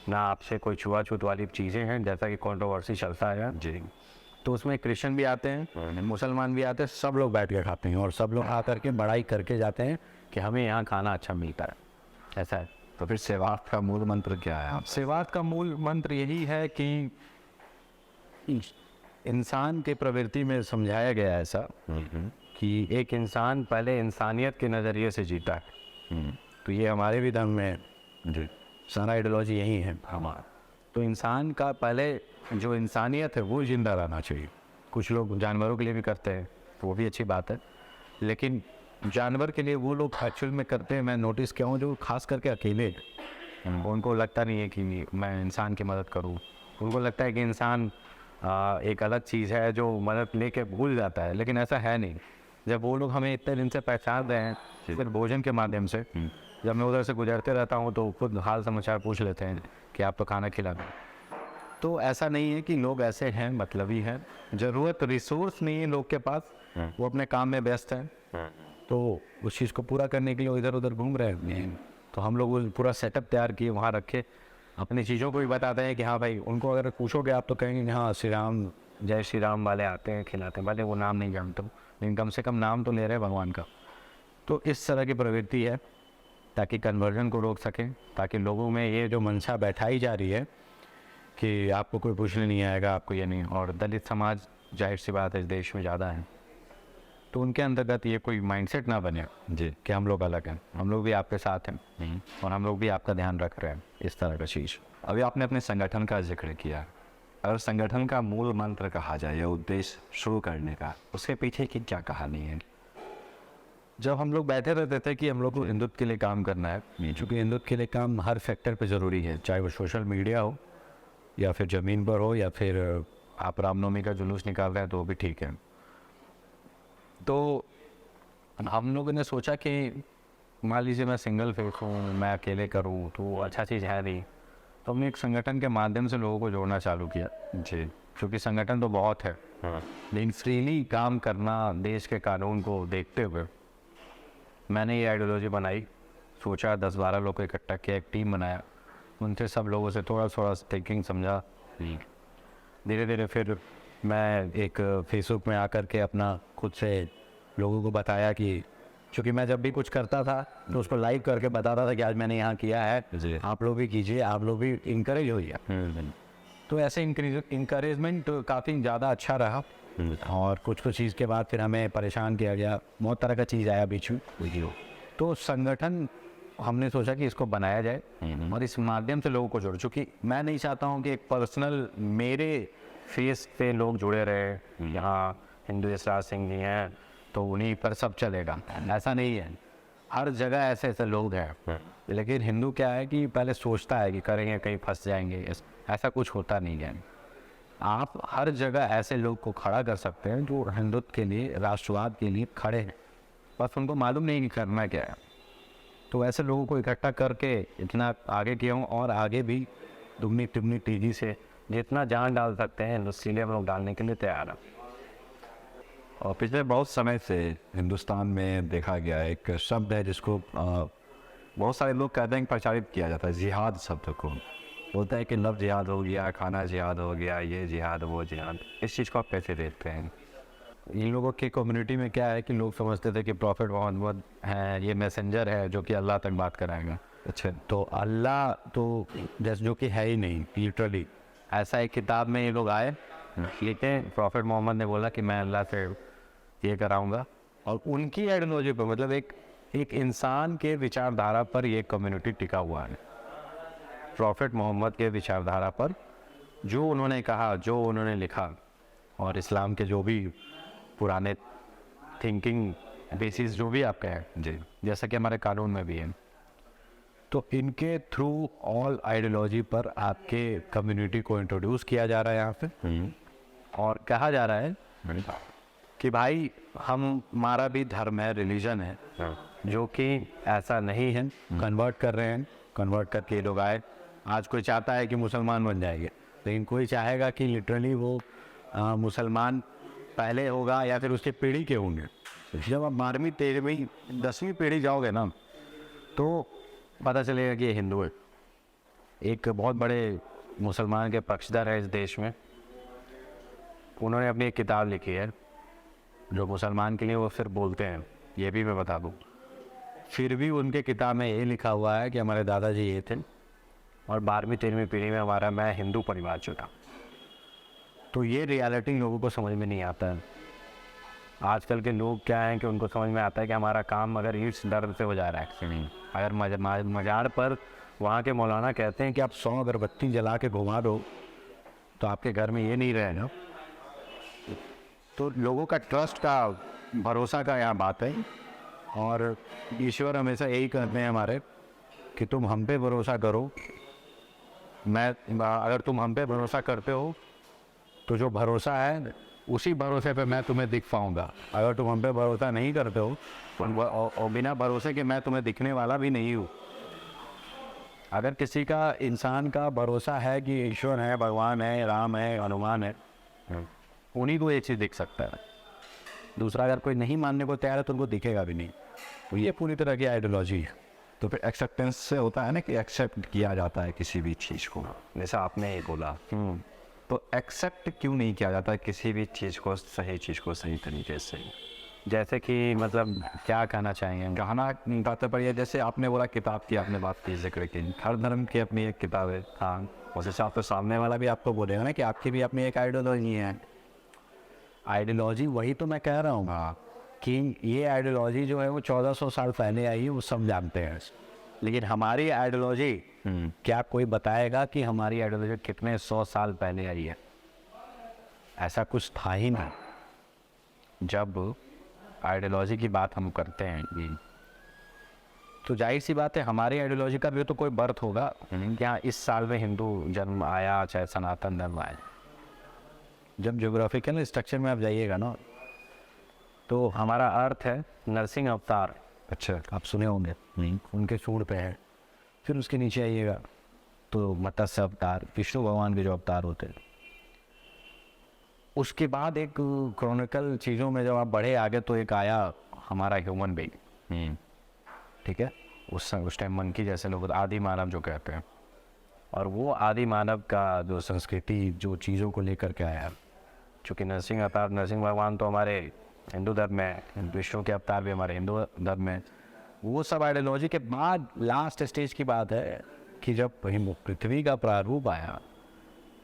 ना आपसे कोई छुआछूत वाली चीज़ें हैं जैसा कि कंट्रोवर्सी चलता है जी। तो उसमें क्रिश्चियन भी आते हैं, मुसलमान भी आते हैं, सब लोग बैठ के खाते हैं, और सब लोग आ करके बड़ाई करके जाते हैं कि हमें यहाँ खाना अच्छा मिलता है, ऐसा है। तो फिर सेवात का मूल मंत्र क्या है? सेवात का मूल मंत्र यही है कि इंसान के प्रवृत्ति में समझाया गया है ऐसा कि एक इंसान पहले इंसानियत के नज़रिए से जीता है। तो ये हमारे भी धर्म में है जी, सारा आइडियोलॉजी यही है हमारा। तो इंसान का पहले जो इंसानियत है वो जिंदा रहना चाहिए। कुछ लोग जानवरों के लिए भी करते हैं, तो वो भी अच्छी बात है, लेकिन जानवर के लिए वो लोग एक्चुअल में करते हैं, मैं नोटिस किया हूँ, जो खास करके अकेले, उनको लगता नहीं है कि मैं इंसान की मदद करूँ। उनको लगता है कि इंसान एक अलग चीज़ है जो मदद लेके भूल जाता है, लेकिन ऐसा है नहीं। जब वो लोग हमें इतने दिन से पहचान रहे हैं, फिर भोजन के माध्यम से, जब मैं उधर से गुजरते रहता हूँ तो खुद हाल समाचार पूछ लेते हैं कि आप तो खाना खिला दें। तो ऐसा नहीं है कि लोग ऐसे हैं, मतलबी हैं, ज़रूरत रिसोर्स नहीं है लोग के पास, वो अपने काम में व्यस्त हैं, तो उस चीज़ को पूरा करने के लिए इधर उधर घूम रहे हैं। तो हम लोग वो पूरा सेटअप तैयार किए, वहाँ रखे, अपनी चीज़ों को भी बताते हैं कि हाँ भाई, उनको अगर पूछोगे आप तो कहेंगे कि हाँ श्री राम, जय श्री राम वाले आते हैं, खिलाते हैं, भले वो नाम नहीं जानते हो, लेकिन कम से कम नाम तो ले रहे हैं भगवान का। तो इस तरह की प्रवृत्ति है ताकि कन्वर्जन को रोक सकें, ताकि लोगों में ये जो मंशा बैठाई जा रही है कि आपको कोई पूछने नहीं आएगा, आपको ये नहीं, और दलित समाज जाहिर सी बात है इस देश में ज़्यादा हैं, तो उनके अंतर्गत ये कोई माइंडसेट ना बने जी। कि हम लोग अलग हैं, हम लोग भी आपके साथ हैं और हम लोग भी आपका ध्यान रख रहे हैं, इस तरह का चीज़। अभी आपने अपने संगठन का जिक्र किया, अगर संगठन का मूल मंत्र कहा जाए या उद्देश्य शुरू करने का, उसके पीछे की क्या कहानी है? जब हम लोग बैठे रहते थे कि हम लोग को हिंदुत्व के लिए काम करना है, क्योंकि हिंदुत्व के लिए काम हर सेक्टर पे ज़रूरी है, चाहे वो सोशल मीडिया हो या फिर ज़मीन पर हो या फिर आप रामनवमी का जुलूस निकाल रहे हैं तो वो भी ठीक है। तो हम लोगों ने सोचा कि मान लीजिए मैं सिंगल फेस हूँ, मैं अकेले करूँ तो अच्छा चीज़ है नहीं, तो हमने एक संगठन के माध्यम से लोगों को जोड़ना चालू किया। जी। क्योंकि संगठन तो बहुत है, लेकिन फ्रीली काम करना देश के कानून को देखते हुए मैंने ये आइडियोलॉजी बनाई। सोचा 10-12 लोग को इकट्ठा किया, एक टीम बनाया, उनसे सब लोगों से थोड़ा थोड़ा थिंकिंग समझा। धीरे धीरे फिर मैं एक फेसबुक में आकर के अपना खुद से लोगों को बताया कि क्योंकि मैं जब भी कुछ करता था तो उसको लाइव करके बताता था कि आज मैंने यहाँ किया है, आप लोग भी कीजिए, आप लोग भी इंकरेज होइए। तो ऐसे इंकरेजमेंट काफ़ी ज़्यादा अच्छा रहा और कुछ चीज़ के बाद फिर हमें परेशान किया गया, बहुत तरह का चीज़ आया बीच में। तो संगठन हमने सोचा कि इसको बनाया जाए और इस माध्यम से लोगों को जोड़ो, चूँकि मैं नहीं चाहता हूँ कि एक पर्सनल मेरे फेस पे लोग जुड़े रहे। यहाँ हिंदू यशराज सिंह जी हैं तो उन्हीं पर सब चलेगा, ऐसा नहीं है। हर जगह ऐसे ऐसे लोग हैं, लेकिन हिंदू क्या है कि पहले सोचता है कि करेंगे कहीं फंस जाएंगे, ऐसा कुछ होता नहीं है। आप हर जगह ऐसे लोग को खड़ा कर सकते हैं जो हिंदुत्व के लिए, राष्ट्रवाद के लिए खड़े हैं, बस उनको मालूम नहीं कि करना क्या है। तो ऐसे लोगों को इकट्ठा करके इतना आगे किया हूँ और आगे भी दुगनी तिगनी तेजी से जितना जान डाल सकते हैं इसलिए हम लोग डालने के लिए तैयार हैं। और पिछले बहुत समय से हिंदुस्तान में देखा गया एक शब्द है जिसको बहुत सारे लोग कहते हैं कि प्रचारित किया जाता है, जिहाद शब्द को। बोलता है कि लव जिहाद हो गया, खाना जिहाद हो गया, ये जिहाद वो जिहाद। इस चीज़ को आप कैसे देखते हैं? इन लोगों की कम्युनिटी में क्या है कि लोग समझते थे कि प्रॉफिट मोहम्मद है, ये मैसेंजर है जो कि अल्लाह तक बात कराएगा। अच्छा। तो अल्लाह तो जैसे जो कि है ही नहीं, लिटरली ऐसा एक किताब में ये लोग आए, लेकिन प्रॉफिट मोहम्मद ने बोला कि मैं अल्लाह से ये कराऊंगा, और उनकी आइडियोलॉजी पर, मतलब एक इंसान के विचारधारा पर ये कम्युनिटी टिका हुआ है। प्रॉफिट मोहम्मद के विचारधारा पर जो उन्होंने कहा, जो उन्होंने लिखा, और इस्लाम के जो भी पुराने थिंकिंग बेसिस जो भी आप कहें, जी। जैसा कि हमारे कानून में भी है, तो इनके थ्रू ऑल आइडियोलॉजी पर आपके कम्युनिटी को इंट्रोड्यूस किया जा रहा है यहाँ पे, और कहा जा रहा है कि भाई हमारा भी धर्म है, रिलीजन है, जो कि ऐसा नहीं है। कन्वर्ट कर रहे हैं, कन्वर्ट करके ये लोग आए। आज कोई चाहता है कि मुसलमान बन जाएंगे, लेकिन कोई चाहेगा कि लिटरली वो मुसलमान पहले होगा या फिर उसके पीढ़ी के होंगे। जब आप 12वीं 13वीं 10वीं पीढ़ी जाओगे ना तो पता चलेगा कि ये हिंदू है। एक बहुत बड़े मुसलमान के पक्षधर है इस देश में, उन्होंने अपनी एक किताब लिखी है जो मुसलमान के लिए वो सिर्फ बोलते हैं, ये भी मैं बता दूँ। फिर भी उनके किताब में ये लिखा हुआ है कि हमारे दादाजी ये थे और 12वीं 13वीं पीढ़ी में हमारा मैं हिंदू परिवार जुटा। तो ये रियलिटी लोगों को समझ में नहीं आता है। आजकल के लोग क्या हैं कि उनको समझ में आता है कि हमारा काम अगर ईट्स दर्द से हो जा रहा है। अगर मज़ार पर वहाँ के मौलाना कहते हैं कि आप 100 अगरबत्ती जला के घुमा दो तो आपके घर में ये नहीं रहेगा। तो लोगों का ट्रस्ट का, भरोसा का यहाँ बात है, और ईश्वर हमेशा यही कहते हैं हमारे कि तुम हम पे भरोसा करो, अगर तुम हम पे भरोसा करते हो तो जो भरोसा है उसी भरोसे पे मैं तुम्हें दिख पाऊँगा। अगर तुम हम पे भरोसा नहीं करते हो और बिना भरोसे के मैं तुम्हें दिखने वाला भी नहीं हूँ। अगर किसी का, इंसान का भरोसा है कि ईश्वर है, भगवान है, राम है, हनुमान है, उन्हीं को ये चीज़ दिख सकता है। दूसरा अगर कोई नहीं मानने को तैयार है तो उनको दिखेगा भी नहीं। तो ये पूरी तरह की आइडियोलॉजी है। तो फिर एक्सेप्टेंस से होता है ना कि एक्सेप्ट किया जाता है किसी भी चीज़ को, जैसा आपने ये बोला। तो एक्सेप्ट क्यों नहीं किया जाता है किसी भी चीज़ को, सही चीज़ को सही तरीके से? जैसे कि मतलब क्या कहना चाहेंगे? कहना तात्पर्य, जैसे आपने बोला किताब की आपने बात की, जिक्र की, हर धर्म की अपनी एक किताब है। हाँ, उस हिसाब से सामने वाला भी आपको बोलेगा ना कि आपकी भी अपनी एक आइडियोलॉजी है। आइडियोलॉजी, वही तो मैं कह रहा हूँ हाँ कि ये आइडियोलॉजी जो है वो 1400 साल पहले आई है, वो सब जानते हैं। लेकिन हमारी आइडियोलॉजी, क्या कोई बताएगा कि हमारी आइडियोलॉजी कितने 100 साल पहले आई है? ऐसा कुछ था ही नहीं। जब आइडियोलॉजी की बात हम करते हैं तो जाहिर सी बात है हमारी आइडियोलॉजी का भी तो कोई बर्थ होगा। यहाँ इस साल में हिंदू जन्म आया, चाहे सनातन धर्म आया। जब ज्योग्राफिकल स्ट्रक्चर में आप जाइएगा ना, तो हमारा अर्थ है नरसिंह अवतार। अच्छा आप सुने होंगे, उनके सूंड पे है। फिर उसके नीचे आइएगा तो मत्स्य अवतार, विष्णु भगवान के जो अवतार होते हैं। उसके बाद एक क्रॉनिकल चीज़ों में जब आप बढ़े आगे तो एक आया हमारा ह्यूमन बीइंग, ठीक है। उस टाइम मन की जैसे लोग आदि मानव जो कहते हैं, और वो आदि मानव का जो संस्कृति जो चीज़ों को लेकर के आया, चूँकि नरसिंह अवतार, नरसिंह भगवान तो हमारे हिंदू धर्म में, विष्णु के अवतार भी हमारे हिंदू धर्म में। वो सब आइडियोलॉजी के बाद लास्ट स्टेज की बात है कि जब पृथ्वी का प्रारूप आया,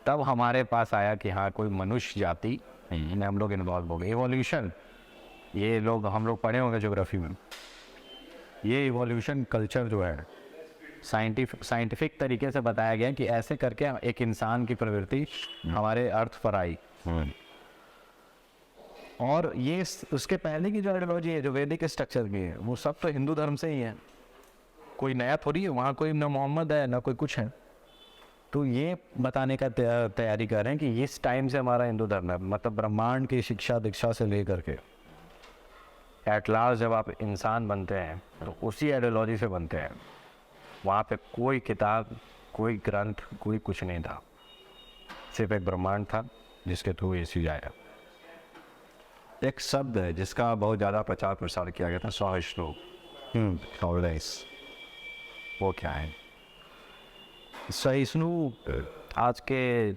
तब हमारे पास आया कि हाँ कोई मनुष्य जाति में हम लोग इन्वॉल्व हो गए। इवोल्यूशन, ये लोग हम लोग पढ़े होंगे ज्योग्राफी में। ये इवोल्यूशन कल्चर जो है साइंटिफिक तरीके से बताया गया कि ऐसे करके एक इंसान की प्रवृत्ति हमारे अर्थ पर आई। और ये उसके पहले की जो आइडियोलॉजी है, जो वैदिक स्ट्रक्चर की है, वो सब तो हिंदू धर्म से ही है। कोई नया थोड़ी है वहाँ, कोई ना मोहम्मद है ना कोई कुछ है। तो ये बताने का तैयारी कर रहे हैं कि इस टाइम से हमारा हिंदू धर्म है, मतलब ब्रह्मांड की शिक्षा दीक्षा से लेकर के एट लास्ट जब आप इंसान बनते हैं तो उसी आइडियोलॉजी से बनते हैं। वहाँ पे कोई किताब, कोई ग्रंथ, कोई कुछ नहीं था, सिर्फ एक ब्रह्मांड था जिसके थ्रू ये चीज आया। एक शब्द है जिसका बहुत ज़्यादा प्रचार प्रसार किया गया था, सहिष्णु। वो क्या है? सहिष्णु आज के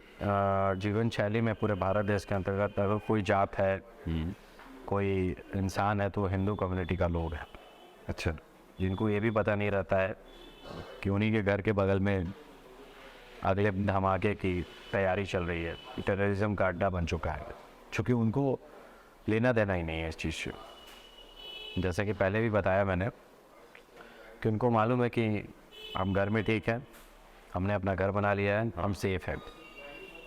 जीवन शैली में पूरे भारत देश के अंतर्गत अगर कोई जात है, कोई इंसान है, तो वो हिंदू कम्युनिटी का लोग है। अच्छा, जिनको ये भी पता नहीं रहता है कि उन्हीं के घर के बगल में अगले धमाके की तैयारी चल रही है, टेररिज्म का अड्डा बन चुका है, क्योंकि उनको लेना देना ही नहीं है इस चीज़ से। जैसे कि पहले भी बताया मैंने कि उनको मालूम है कि हम घर में ठीक है, हमने अपना घर बना लिया है, हम सेफ हैं,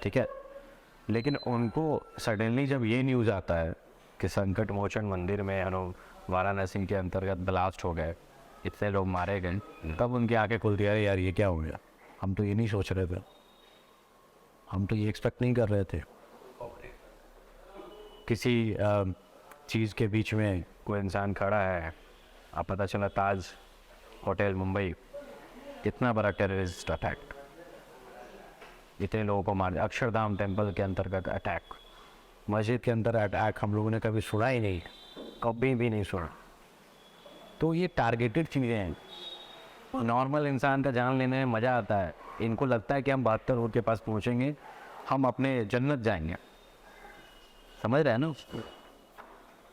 ठीक है। लेकिन उनको सडनली जब ये न्यूज़ आता है कि संकट मोचन मंदिर में वाराणसी के अंतर्गत ब्लास्ट हो गए, इतने लोग मारे गए, तब उनकी आंखें खुलती है, यार ये क्या हो गया, हम तो ये नहीं सोच रहे थे, हम तो ये एक्सपेक्ट नहीं कर रहे थे। किसी चीज़ के बीच में कोई इंसान खड़ा है, अब पता चला ताज होटल मुंबई, इतना बड़ा टेररिस्ट अटैक, इतने लोगों को मार, अक्षरधाम टेम्पल के अंतर्गत अटैक, मस्जिद के अंदर अटैक हम लोगों ने कभी सुना ही नहीं, कभी भी नहीं सुना। तो ये टारगेटेड चीज़ें हैं। नॉर्मल इंसान का जान लेने में मज़ा आता है, इनको लगता है कि हम 72 रोड के पास पहुंचेंगे, हम अपने जन्नत जाएंगे, समझ रहे हैं ना।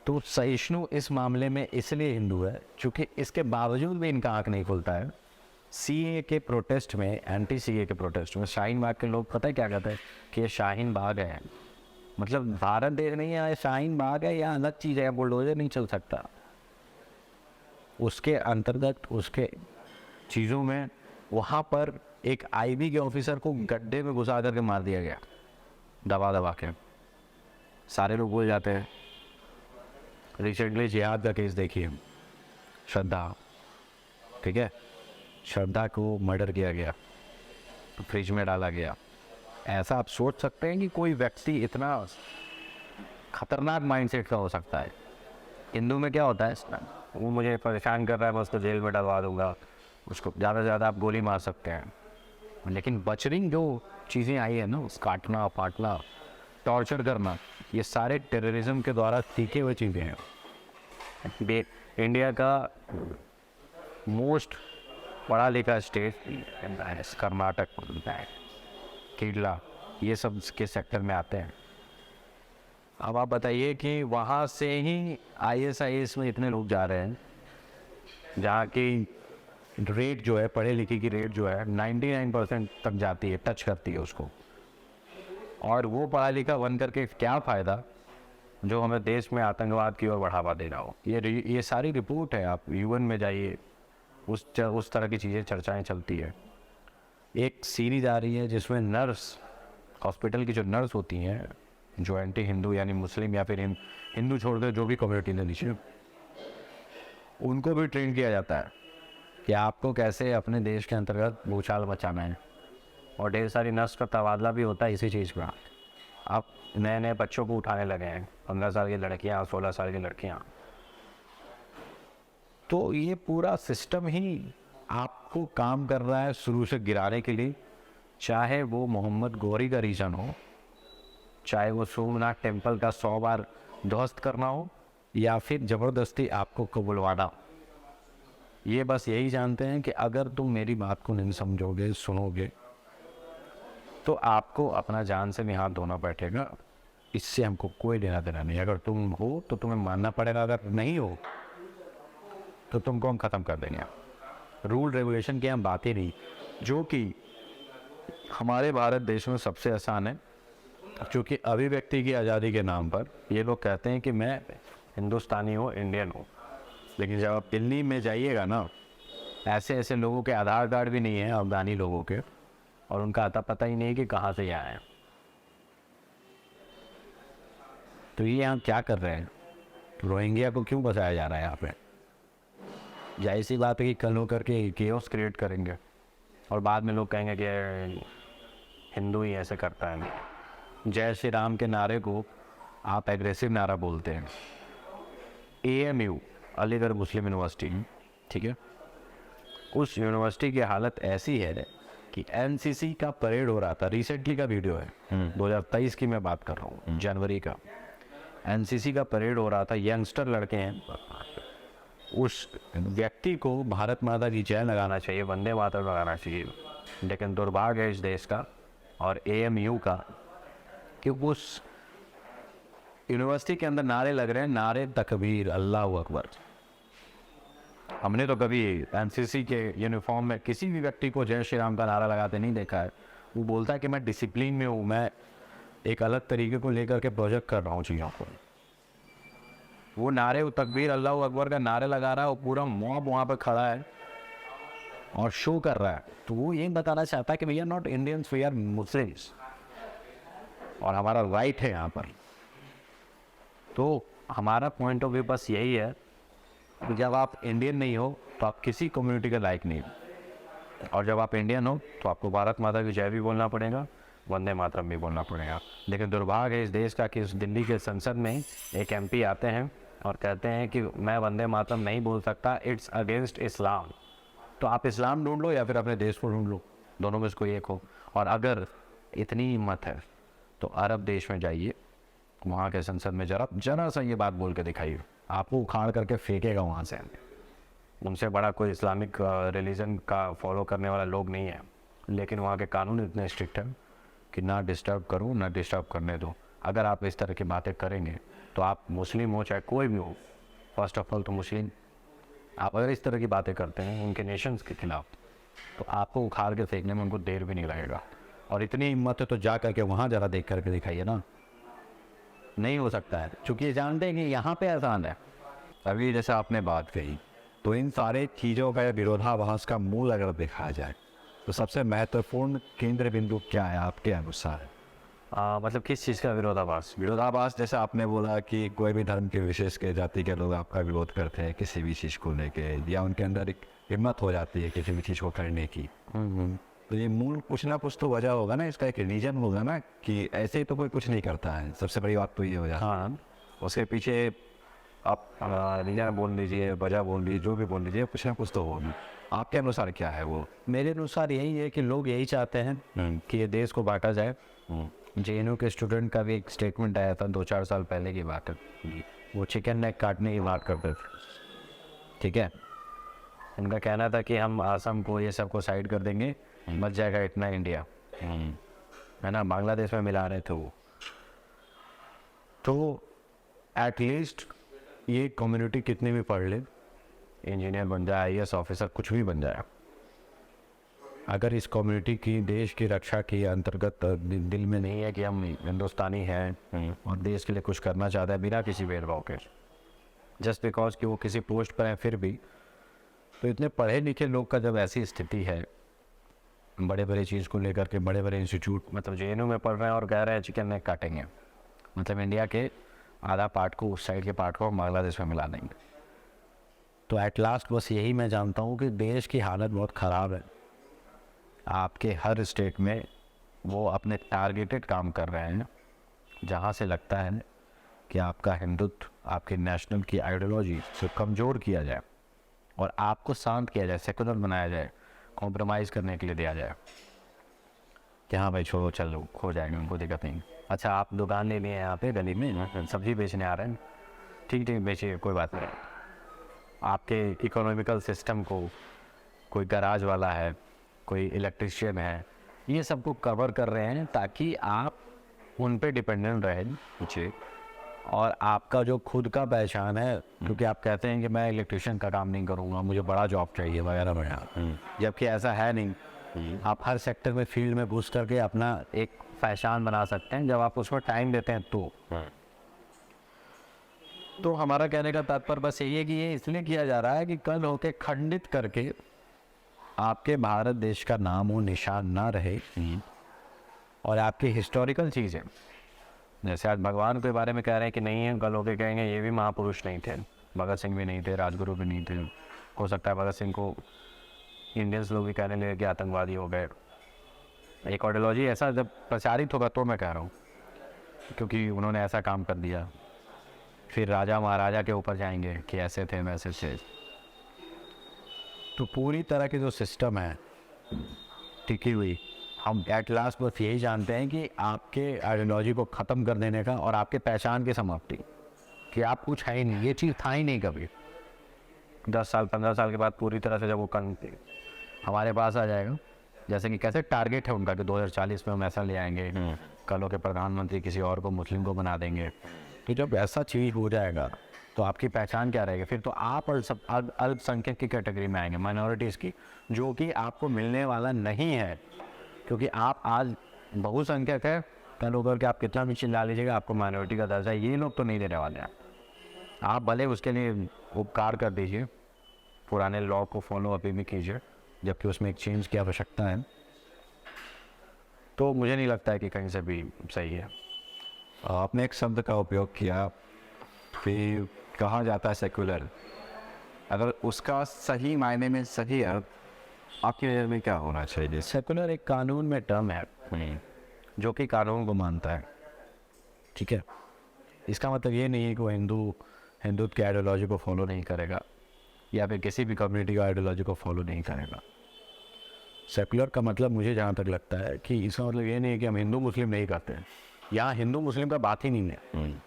तो सहिष्णु इस मामले में इसलिए हिंदू है क्योंकि इसके बावजूद भी इनका आँख नहीं खुलता है। सीए के प्रोटेस्ट में, एंटी सीए के प्रोटेस्ट में शाहीन बाग के लोग पता है क्या कहते हैं कि ये शाहीन बाग है, मतलब भारत देश नहीं है, शाहीन बाग है, या अलग चीज़ है, बुलडोजर नहीं चल सकता। उसके अंतर्गत उसके चीज़ों में वहाँ पर एक आईबी के ऑफिसर को गड्ढे में घुसा करके मार दिया गया, दबा दबा के। सारे लोग भूल जाते हैं। रिसेंटली जिहाद का केस देखिए, श्रद्धा, ठीक है, श्रद्धा को मर्डर किया गया, फ्रिज में डाला गया। ऐसा आप सोच सकते हैं कि कोई व्यक्ति इतना खतरनाक माइंडसेट का हो सकता है। हिंदू में क्या होता है, वो मुझे परेशान कर रहा है, मैं उसको जेल में डलवा दूंगा, उसको ज़्यादा से ज़्यादा आप गोली मार सकते हैं। लेकिन बचरिंग जो चीज़ें आई है ना, उस काटना फाटना, टॉर्चर करना, ये सारे टेररिज्म के द्वारा सीखे हुए चीज़ें हैं। इंडिया का मोस्ट पढ़ा लिखा स्टेट कर्नाटक, केरला, ये सब के सेक्टर में आते हैं। अब आप बताइए कि वहाँ से ही ISIS में इतने लोग जा रहे हैं, जहाँ की रेट जो है, पढ़े लिखे की रेट जो है 99% तक जाती है, टच करती है उसको। और वो पढ़ा लिखा बन करके क्या फ़ायदा जो हमें देश में आतंकवाद की ओर बढ़ावा दे रहा हो। ये सारी रिपोर्ट है, आप यूएन में जाइए, उस तरह की चीज़ें चर्चाएं चलती है। एक सीरीज आ रही है जिसमें नर्स, हॉस्पिटल की जो नर्स होती हैं, जो एंटी हिंदू यानी मुस्लिम या फिर हिंदू छोड़कर जो भी कम्युनिटी ने नीचे, उनको भी ट्रेन किया जाता है कि आपको कैसे अपने देश के अंतर्गत भूचाल मचाना है। और ढेर सारी नर्स का तबादला भी होता है इसी चीज़ पर। आप नए नए बच्चों को उठाने लगे हैं, 15 साल की लड़कियाँ, 16 साल की लड़कियाँ। तो ये पूरा सिस्टम ही आपको काम कर रहा है शुरू से गिराने के लिए, चाहे वो मोहम्मद गौरी का रीजन हो, चाहे वो सोमनाथ टेम्पल का 100 बार ध्वस्त करना हो, या फिर ज़बरदस्ती आपको कबूलवाना। ये बस यही जानते हैं कि अगर तुम मेरी बात को नहीं समझोगे, सुनोगे, तो आपको अपना जान से भी हाथ धोना बैठेगा। इससे हमको कोई लेना देना नहीं। अगर तुम हो तो तुम्हें मानना पड़ेगा, अगर नहीं हो तो तुमको हम ख़त्म कर देंगे। रूल रेगुलेशन की हम बात ही नहीं, जो कि हमारे भारत देश में सबसे आसान है, क्योंकि अभिव्यक्ति की आज़ादी के नाम पर ये लोग कहते हैं कि मैं हिंदुस्तानी हूँ, इंडियन हूँ। लेकिन जब आप दिल्ली में जाइएगा ना, ऐसे ऐसे लोगों के आधार कार्ड भी नहीं है, अफगानी लोगों के, और उनका अता पता ही नहीं कि कहाँ से आए हैं। तो ये यहाँ क्या कर रहे हैं? रोहिंग्या को क्यों बसाया जा रहा है यहाँ पे? जाहिर सी बात है कि कल होकर के केओस क्रिएट करेंगे और बाद में लोग कहेंगे कि हिंदू ही ऐसे करता है। जय श्री राम के नारे को आप एग्रेसिव नारा बोलते हैं। AMU, अलीगढ़ मुस्लिम यूनिवर्सिटी, ठीक है, उस यूनिवर्सिटी की हालत ऐसी है कि NCC का परेड हो रहा था। रिसेंटली का वीडियो है, 2023 की मैं बात कर रहा हूँ, जनवरी का। NCC का परेड हो रहा था, यंगस्टर लड़के हैं। उस व्यक्ति को भारत माता की जय लगाना चाहिए, वंदे मातरम लगाना चाहिए, लेकिन दुर्भाग्य है इस देश का और AMU का कि उस यूनिवर्सिटी के अंदर नारे लग रहे हैं, नारे तकबीर, अल्लाह अकबर। हमने तो कभी NCC के यूनिफॉर्म में किसी भी व्यक्ति को जय श्री राम का नारा लगाते नहीं देखा है। वो बोलता है कि मैं डिसिप्लिन में हूँ, मैं एक अलग तरीके को लेकर के प्रोजेक्ट कर रहा हूँ चीज़ों को। वो नारे, वो तकबीर, अल्लाह अकबर का नारे लगा रहा है, वो पूरा मॉब वहाँ पे खड़ा है और शो कर रहा है। तो वो ये बताना चाहता है कि we are not Indians, we are Muslims, और हमारा राइट है यहाँ पर। तो हमारा पॉइंट ऑफ व्यू बस यही है कि जब आप इंडियन नहीं हो तो आप किसी कम्युनिटी के लायक नहीं हो, और जब आप इंडियन हो तो आपको भारत माता की जय भी बोलना पड़ेगा, वंदे मातरम भी बोलना पड़ेगा। लेकिन दुर्भाग्य है इस देश का कि इस दिल्ली के संसद में एक MP आते हैं और कहते हैं कि मैं वंदे मातरम नहीं बोल सकता, इट्स अगेंस्ट इस्लाम। तो आप इस्लाम ढूंढ लो या फिर अपने देश को ढूंढ लो, दोनों में से कोई एक हो। और अगर इतनी हिम्मत है तो अरब देश में जाइए, वहाँ के संसद में जरा सा ये बात बोल के दिखाइए, आपको उखाड़ करके फेंकेगा वहाँ से। उनसे बड़ा कोई इस्लामिक रिलीजन का फॉलो करने वाला लोग नहीं है, लेकिन वहाँ के कानून इतने स्ट्रिक्ट हैं कि ना डिस्टर्ब करो ना डिस्टर्ब करने दो। अगर आप इस तरह की बातें करेंगे तो आप मुस्लिम हो चाहे कोई भी हो, फर्स्ट ऑफ ऑल तो मुस्लिम, आप अगर इस तरह की बातें करते हैं उनके नेशंस के खिलाफ, तो आपको उखाड़ के फेंकने में उनको देर भी नहीं लगेगा। और इतनी हिम्मत है तो जा करके वहाँ ज़रा देख करके दिखाइए ना। नहीं हो सकता है, क्योंकि ये जानते हैं कि यहाँ पे आसान है। अभी जैसे आपने बात कही, तो इन सारे चीज़ों का विरोधाभास का मूल अगर देखा जाए तो सबसे महत्वपूर्ण केंद्र बिंदु क्या है आपके अनुसार? मतलब किस चीज़ का विरोधाभास? विरोधाभास जैसे आपने बोला कि कोई भी धर्म के विशेष के जाति के लोग आपका विरोध करते हैं किसी भी चीज़ को लेके, या उनके अंदर एक हिम्मत हो जाती है किसी भी चीज़ को करने की। तो ये मूल कुछ ना कुछ तो वजह होगा ना, इसका एक रीजन होगा ना, कि ऐसे ही तो कोई कुछ नहीं करता है। सबसे बड़ी बात तो ये हो जाती है। हाँ, उसके पीछे आप रीजन बोल लीजिए, वजह बोल लीजिए, जो भी बोल लीजिए, कुछ ना कुछ तो होगी। आपके अनुसार क्या है वो? मेरे अनुसार यही है कि लोग यही चाहते हैं कि ये देश को बांटा जाए। JNU के स्टूडेंट का भी एक स्टेटमेंट आया था 2-4 साल पहले की बात है, वो चिकन नेक काटने की बात करते थे, ठीक है। उनका कहना था कि हम असम को, ये सब को साइड कर देंगे, बच जाएगा इतना इंडिया, है ना। बांग्लादेश में मिला रहे थे वो। तो एटलीस्ट ये कम्युनिटी कितनी भी पढ़ ले, इंजीनियर बन जाए, IAS ऑफिसर, कुछ भी बन जाए, अगर इस कम्युनिटी की देश की रक्षा के अंतर्गत दिल में नहीं है कि हम हिंदुस्तानी हैं और देश के लिए कुछ करना चाहता है बिना किसी भेदभाव के, जस्ट बिकॉज कि वो किसी पोस्ट पर है फिर भी, तो इतने पढ़े लिखे लोग का जब ऐसी स्थिति है, बड़े बड़े चीज़ को लेकर के बड़े बड़े इंस्टीट्यूट मतलब JNU में पढ़ रहे हैं और कह रहे हैं चिकन नेक काटेंगे, मतलब इंडिया के आधा पार्ट को, उस साइड के पार्ट को हम बांग्लादेश में मिला देंगे। तो एट लास्ट बस यही मैं जानता हूँ कि देश की हालत बहुत ख़राब है। आपके हर स्टेट में वो अपने टारगेटेड काम कर रहे हैं जहाँ से लगता है कि आपका हिंदुत्व, आपके नेशनल की आइडियोलॉजी से कमज़ोर किया जाए और आपको शांत किया जाए, सेकुलर बनाया जाए, कॉम्प्रोमाइज़ करने के लिए दिया जाए कि हाँ भाई छोड़ो चलो हो जाएगा, उनको दिक्कत नहीं। अच्छा आप दुकान ले लिए हैं यहाँ पे गली में, सब्ज़ी बेचने आ रहे हैं, ठीक ठीक बेचिए, कोई बात नहीं। आपके इकोनॉमिकल सिस्टम को कोई गराज वाला है, कोई इलेक्ट्रिशियन है, ये सबको कवर कर रहे हैं ताकि आप उन पे डिपेंडेंट रहें जी। और आपका जो खुद का पहचान है, क्योंकि आप कहते हैं कि मैं इलेक्ट्रिशियन का काम नहीं करूँगा, मुझे बड़ा जॉब चाहिए वगैरह वगैरह, जबकि ऐसा है नहीं। आप हर सेक्टर में फील्ड में घुस करके अपना एक पहचान बना सकते हैं जब आप उसमें टाइम देते हैं तो हमारा कहने का तात्पर्य बस यही है कि ये इसलिए किया जा रहा है कि कल होके खंडित करके आपके भारत देश का नाम वो निशान ना रहे और आपकी हिस्टोरिकल चीज़ें, जैसे आज भगवान के बारे में कह रहे हैं कि नहीं है, कल होके कहेंगे ये भी महापुरुष नहीं थे, भगत सिंह भी नहीं थे, राजगुरु भी नहीं थे। हो सकता है भगत सिंह को इंडियंस लोग भी कहने लगे कि आतंकवादी हो गए। एक आइडियोलॉजी ऐसा जब प्रचारित होगा तो मैं कह रहा हूँ, क्योंकि उन्होंने ऐसा काम कर दिया, फिर राजा महाराजा के ऊपर जाएंगे कि ऐसे थे वैसे थे। तो पूरी तरह की जो सिस्टम है टिकी हुई, हम एट लास्ट बस यही जानते हैं कि आपके आइडियोलॉजी को ख़त्म कर देने का और आपके पहचान की समाप्ति, कि आप कुछ है ही नहीं, ये चीज़ था ही नहीं कभी। 10 साल 15 साल के बाद पूरी तरह से जब वो हमारे पास आ जाएगा, जैसे कि कैसे टारगेट है उनका कि 2040 में हम ऐसा ले आएंगे, कल के प्रधानमंत्री किसी और को मुस्लिम को बना देंगे। तो जब ऐसा चीज़ हो जाएगा तो आपकी पहचान क्या रहेगी? फिर तो आप अल्पसंख्यक की कैटेगरी में आएंगे, माइनॉरिटीज़ की, जो कि आपको मिलने वाला नहीं है, क्योंकि आप आज बहुसंख्यक है, कल होकर के आप कितना भी चिल्ला लीजिएगा आपको माइनॉरिटी का दर्जा ये लोग तो नहीं देने वाले हैं। आप भले उसके लिए उपकार कर दीजिए, पुराने लॉ को फॉलो अभी भी कीजिए, जबकि उसमें एक चेंज की आवश्यकता है। तो मुझे नहीं लगता है कि कहीं से भी सही है। आपने एक शब्द का उपयोग किया कि कहा जाता है सेकुलर, अगर उसका सही मायने में सही अर्थ आपके नज़र में क्या होना चाहिए? सेकुलर एक कानून में टर्म है जो कि कानून को मानता है, ठीक है। इसका मतलब ये नहीं है कि वो हिंदुत्व की आइडियोलॉजी को फॉलो नहीं करेगा या फिर किसी भी कम्युनिटी की आइडियोलॉजी को फॉलो नहीं करेगा। सेकुलर का मतलब मुझे जहाँ तक लगता है कि इसका मतलब ये नहीं है कि हम हिंदू मुस्लिम नहीं करते हैं। यहाँ हिंदू मुस्लिम का बात ही नहीं है।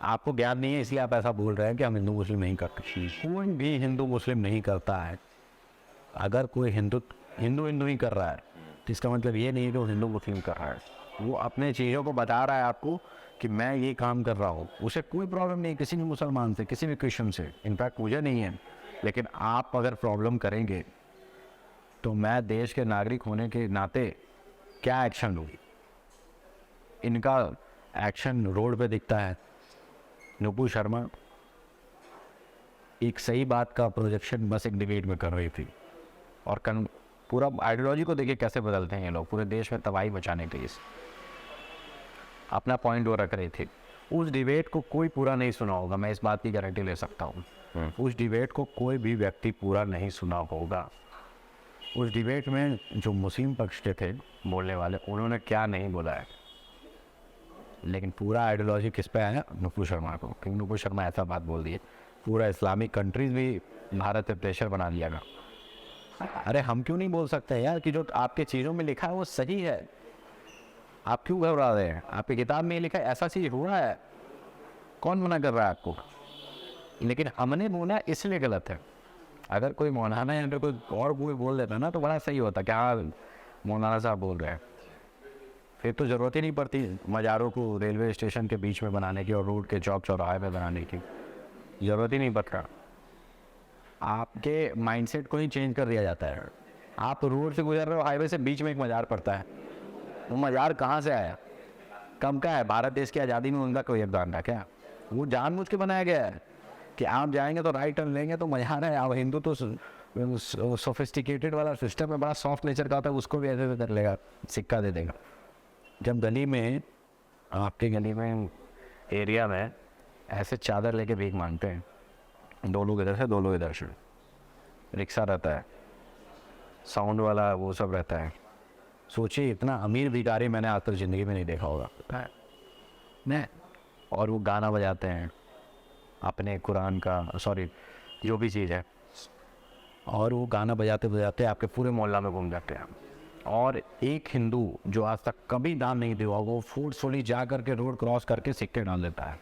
आपको ज्ञान नहीं है इसलिए आप ऐसा बोल रहे हैं कि हम हिंदू मुस्लिम नहीं करते। कोई भी हिंदू मुस्लिम नहीं करता है। अगर कोई हिंदू ही कर रहा है तो इसका मतलब ये नहीं है कि वो हिंदू मुस्लिम कर रहा है। वो अपने चीज़ों को बता रहा है आपको कि मैं ये काम कर रहा हूँ। उसे कोई प्रॉब्लम नहीं किसी भी मुसलमान से, किसी भी क्रिश्चियन से, इनफैक्ट मुझे नहीं है। लेकिन आप अगर प्रॉब्लम करेंगे तो मैं देश के नागरिक होने के नाते क्या एक्शन लूँ? इनका एक्शन रोड पे दिखता है। नुपुर शर्मा एक सही बात का प्रोजेक्शन बस एक डिबेट में कर रही थी और पूरा आइडियोलॉजी को देखिए कैसे बदलते हैं ये लोग, पूरे देश में तबाही बचाने के लिए अपना पॉइंट वो रख रहे थे। उस डिबेट को कोई पूरा नहीं सुना होगा, मैं इस बात की गारंटी ले सकता हूँ। उस डिबेट को कोई भी व्यक्ति पूरा नहीं सुना होगा। उस डिबेट में जो मुस्लिम पक्ष के थे बोलने वाले, उन्होंने क्या नहीं बोला है, लेकिन पूरा आइडियोलॉजी किस पे आया? नुपुर शर्मा को। क्योंकि नुपुर शर्मा ऐसा बात बोल दी है, पूरा इस्लामिक कंट्रीज़ भी भारत पे प्रेशर बना लिया गया। अरे हम क्यों नहीं बोल सकते यार कि जो आपके चीज़ों में लिखा है वो सही है? आप क्यों घबरा रहे हैं? आपकी किताब में लिखा है ऐसा चीज़ हो रहा है, कौन मना कर रहा है आपको? लेकिन हमने बोला इसलिए गलत है। अगर कोई मौलाना या कोई और कोई बोल देता ना तो बड़ा सही होता कि हाँ मौलाना साहब बोल रहे हैं, फिर तो ज़रूरत ही नहीं पड़ती मज़ारों को रेलवे स्टेशन के बीच में बनाने की और रोड के चौक चौराहे में बनाने की, ज़रूरत ही नहीं पड़ता। आपके माइंडसेट को ही चेंज कर दिया जाता है। आप रोड से गुजर रहे हो, हाईवे से, बीच में एक मज़ार पड़ता है। वो मज़ार कहाँ से आया? कम का है? भारत देश की आज़ादी में उनका कोई योगदान था क्या? वो जानबूझ के बनाया गया है कि आप जाएंगे तो राइट टर्न लेंगे तो मज़ार है। आप हिंदू तो सोफिस्टिकेटेड वाला सिस्टम है, बड़ा सॉफ्ट नेचर का होता है, उसको भी ऐसे कर लेगा, सिक्का दे देगा। जब गली में, आपके गली में, एरिया में ऐसे चादर लेके भीख मांगते हैं, 2 लोग इधर से 2 लोग इधर से, रिक्शा रहता है, साउंड वाला वो सब रहता है, सोचिए इतना अमीर भिखारी मैंने आज तक ज़िंदगी में नहीं देखा होगा। नहीं, और वो गाना बजाते हैं अपने कुरान का, सॉरी जो भी चीज़ है, और वो गाना बजाते बजाते आपके पूरे मोहल्ला में घूम जाते हैं। और एक हिंदू जो आज तक कभी दान नहीं दिया, वो फोर्सफुली जा करके रोड क्रॉस करके सिक्के डाल देता है।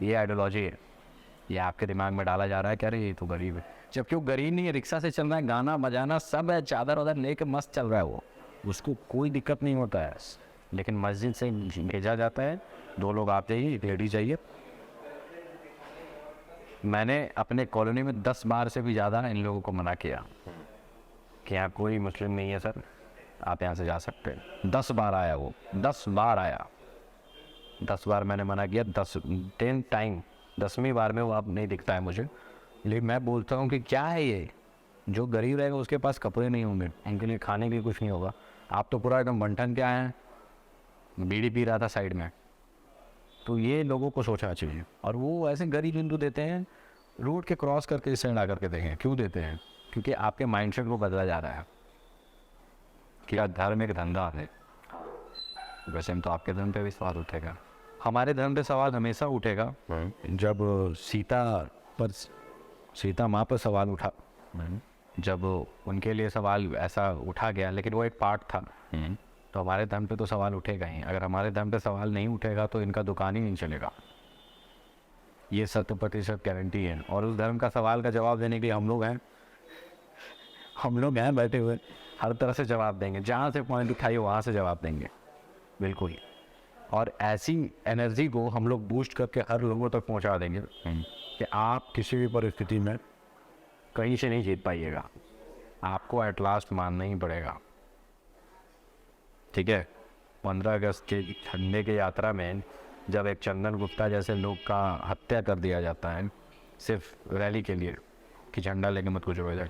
ये आइडियोलॉजी है, ये आपके दिमाग में डाला जा रहा है कि अरे ये तो गरीब है, जबकि वो गरीब नहीं है, रिक्शा से चल रहा है, गाना बजाना सब है, चादर वादर लेके मस्त चल रहा है वो, उसको कोई दिक्कत नहीं होता है। लेकिन मस्जिद से भेजा जाता है, 2 लोग आप जाइए, लेडी जाइए। मैंने अपने कॉलोनी में 10 बार से भी ज़्यादा इन लोगों को मना किया कि यहाँ कोई मुस्लिम नहीं है सर, आप यहाँ से जा सकते हैं। 10 बार आया वो, 10 बार आया, 10 बार मैंने मना किया, 10 टाइम, 10वीं बार में वो अब नहीं दिखता है मुझे। लेकिन मैं बोलता हूँ कि क्या है ये, जो गरीब रहेगा उसके पास कपड़े नहीं होंगे, उनके लिए खाने के लिए कुछ नहीं होगा। आप तो पूरा एकदम बंटन के आए हैं, बीड़ी पी रहा था साइड में। तो ये लोगों को सोचना चाहिए। और वो ऐसे गरीब हिंदू देते हैं, रोड के क्रॉस करके इस साइड आकर के देखें, क्यों देते हैं? क्योंकि आपके माइंडसेट को बदला जा रहा है कि धर्म एक धंधा है। वैसे हम तो आपके धर्म पे भी सवाल उठेगा। हमारे धर्म पे सवाल हमेशा उठेगा। जब सीता माँ पर सवाल उठा, जब उनके लिए सवाल ऐसा उठा गया, लेकिन वो एक पार्ट था, तो हमारे धर्म पे तो सवाल उठेगा ही। अगर हमारे धर्म पे सवाल नहीं उठेगा तो इनका दुकान ही नहीं चलेगा, ये 100% गारंटी है। और उस धर्म का सवाल का जवाब देने के लिए हम लोग हैं बैठे हुए, हर तरह से जवाब देंगे, जहाँ से पॉइंट उठाइए वहाँ से जवाब देंगे, बिल्कुल। और ऐसी एनर्जी को हम लोग बूस्ट करके हर लोगों तक पहुँचा देंगे कि आप किसी भी परिस्थिति में कहीं से नहीं जीत पाइएगा, आपको एट लास्ट मानना ही पड़ेगा। ठीक है, 15 अगस्त के झंडे की यात्रा में जब एक चंदन गुप्ता जैसे लोग का हत्या कर दिया जाता है सिर्फ रैली के लिए कि झंडा लेके मत कुछ हो जाए,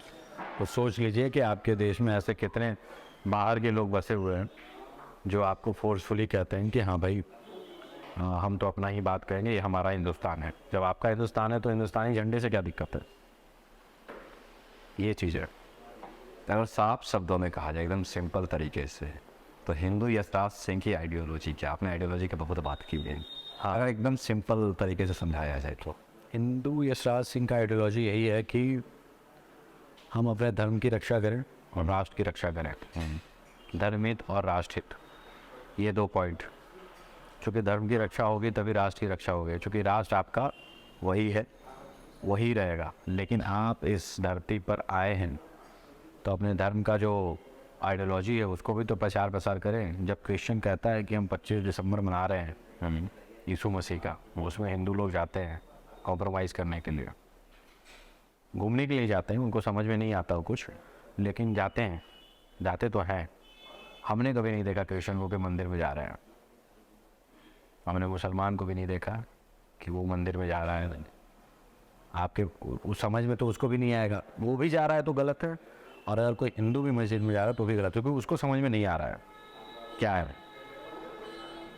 तो सोच लीजिए कि आपके देश में ऐसे कितने बाहर के लोग बसे हुए हैं जो आपको फोर्सफुली कहते हैं कि हाँ भाई हम तो अपना ही बात करेंगे, ये हमारा हिंदुस्तान है। जब आपका हिंदुस्तान है तो हिंदुस्तानी झंडे से क्या दिक्कत है? ये चीज़ है। अगर साफ शब्दों में कहा जाए, एकदम सिंपल तरीके से, तो हिंदू यशराज सिंह की आइडियोलॉजी क्या? आपने आइडियोलॉजी की बहुत बात की है। हाँ, अगर एकदम सिंपल तरीके से समझाया जाए तो हिंदू यशराज सिंह का आइडियोलॉजी यही है कि हम अपने धर्म की रक्षा करें और राष्ट्र की रक्षा करें। धर्महित और राष्ट्रहित, ये 2 पॉइंट। चूँकि धर्म की रक्षा होगी तभी राष्ट्र की रक्षा होगी, चूँकि राष्ट्र आपका वही है, वही रहेगा। लेकिन आप इस धरती पर आए हैं तो अपने धर्म का जो आइडियोलॉजी है उसको भी तो प्रचार प्रसार करें। जब क्रिश्चियन कहता है कि हम 25 दिसंबर मना रहे हैं यीशु मसीह का, उसमें हिंदू लोग जाते हैं कॉम्प्रोमाइज़ करने के लिए, घूमने के लिए जाते हैं, उनको समझ में नहीं आता हो कुछ, लेकिन जाते तो हैं। हमने कभी नहीं देखा क्रिश्चियन को कि मंदिर में जा रहे हैं, हमने मुसलमान को भी नहीं देखा कि वो मंदिर में जा रहा है। आपके उस समझ में तो उसको भी नहीं आएगा, वो भी जा रहा है तो गलत है, और अगर कोई हिंदू भी मस्जिद में जा रहा है तो भी गलत है, क्योंकि उसको समझ में नहीं आ रहा है क्या है।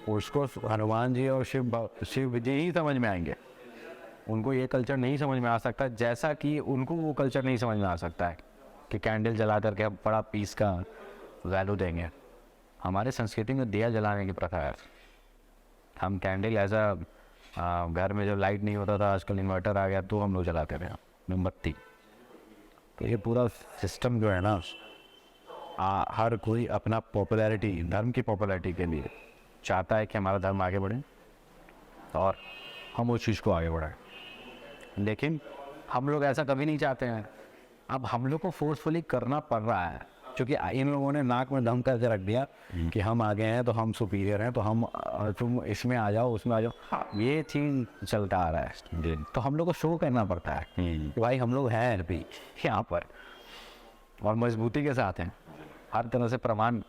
उसको हनुमान जी और शिव जी ही समझ में आएंगे, उनको ये कल्चर नहीं समझ में आ सकता, जैसा कि उनको वो कल्चर नहीं समझ में आ सकता है कि कैंडल जला करके हम बड़ा पीस का वैल्यू देंगे। हमारे संस्कृति में दिया जलाने की प्रथा है। हम कैंडल एज घर में जब लाइट नहीं होता था, आजकल इन्वर्टर आ गया तो हम लोग जलाते थे मोमबत्ती। तो ये पूरा सिस्टम जो है ना, हर कोई अपना पॉपुलैरिटी, धर्म की पॉपुलैरिटी के लिए चाहता है कि हमारा धर्म आगे बढ़े और हम उस चीज़ को आगे बढ़ाएं। लेकिन हम लोग ऐसा कभी नहीं चाहते हैं। अब हम लोग को फोर्सफुली करना पड़ रहा है, क्योंकि इन लोगों ने नाक में दम करके रख दिया कि हम आगे हैं तो हम सुपीरियर हैं, तो हम तुम इसमें आ जाओ, उसमें आ जाओ। ये चीज़ चलता आ रहा है, 嗯 तो हम लोग को शो करना पड़ता है कि भाई हम लोग हैं अभी यहाँ पर। और मजबूती के साथ हैं, हर तरह से प्रमाण।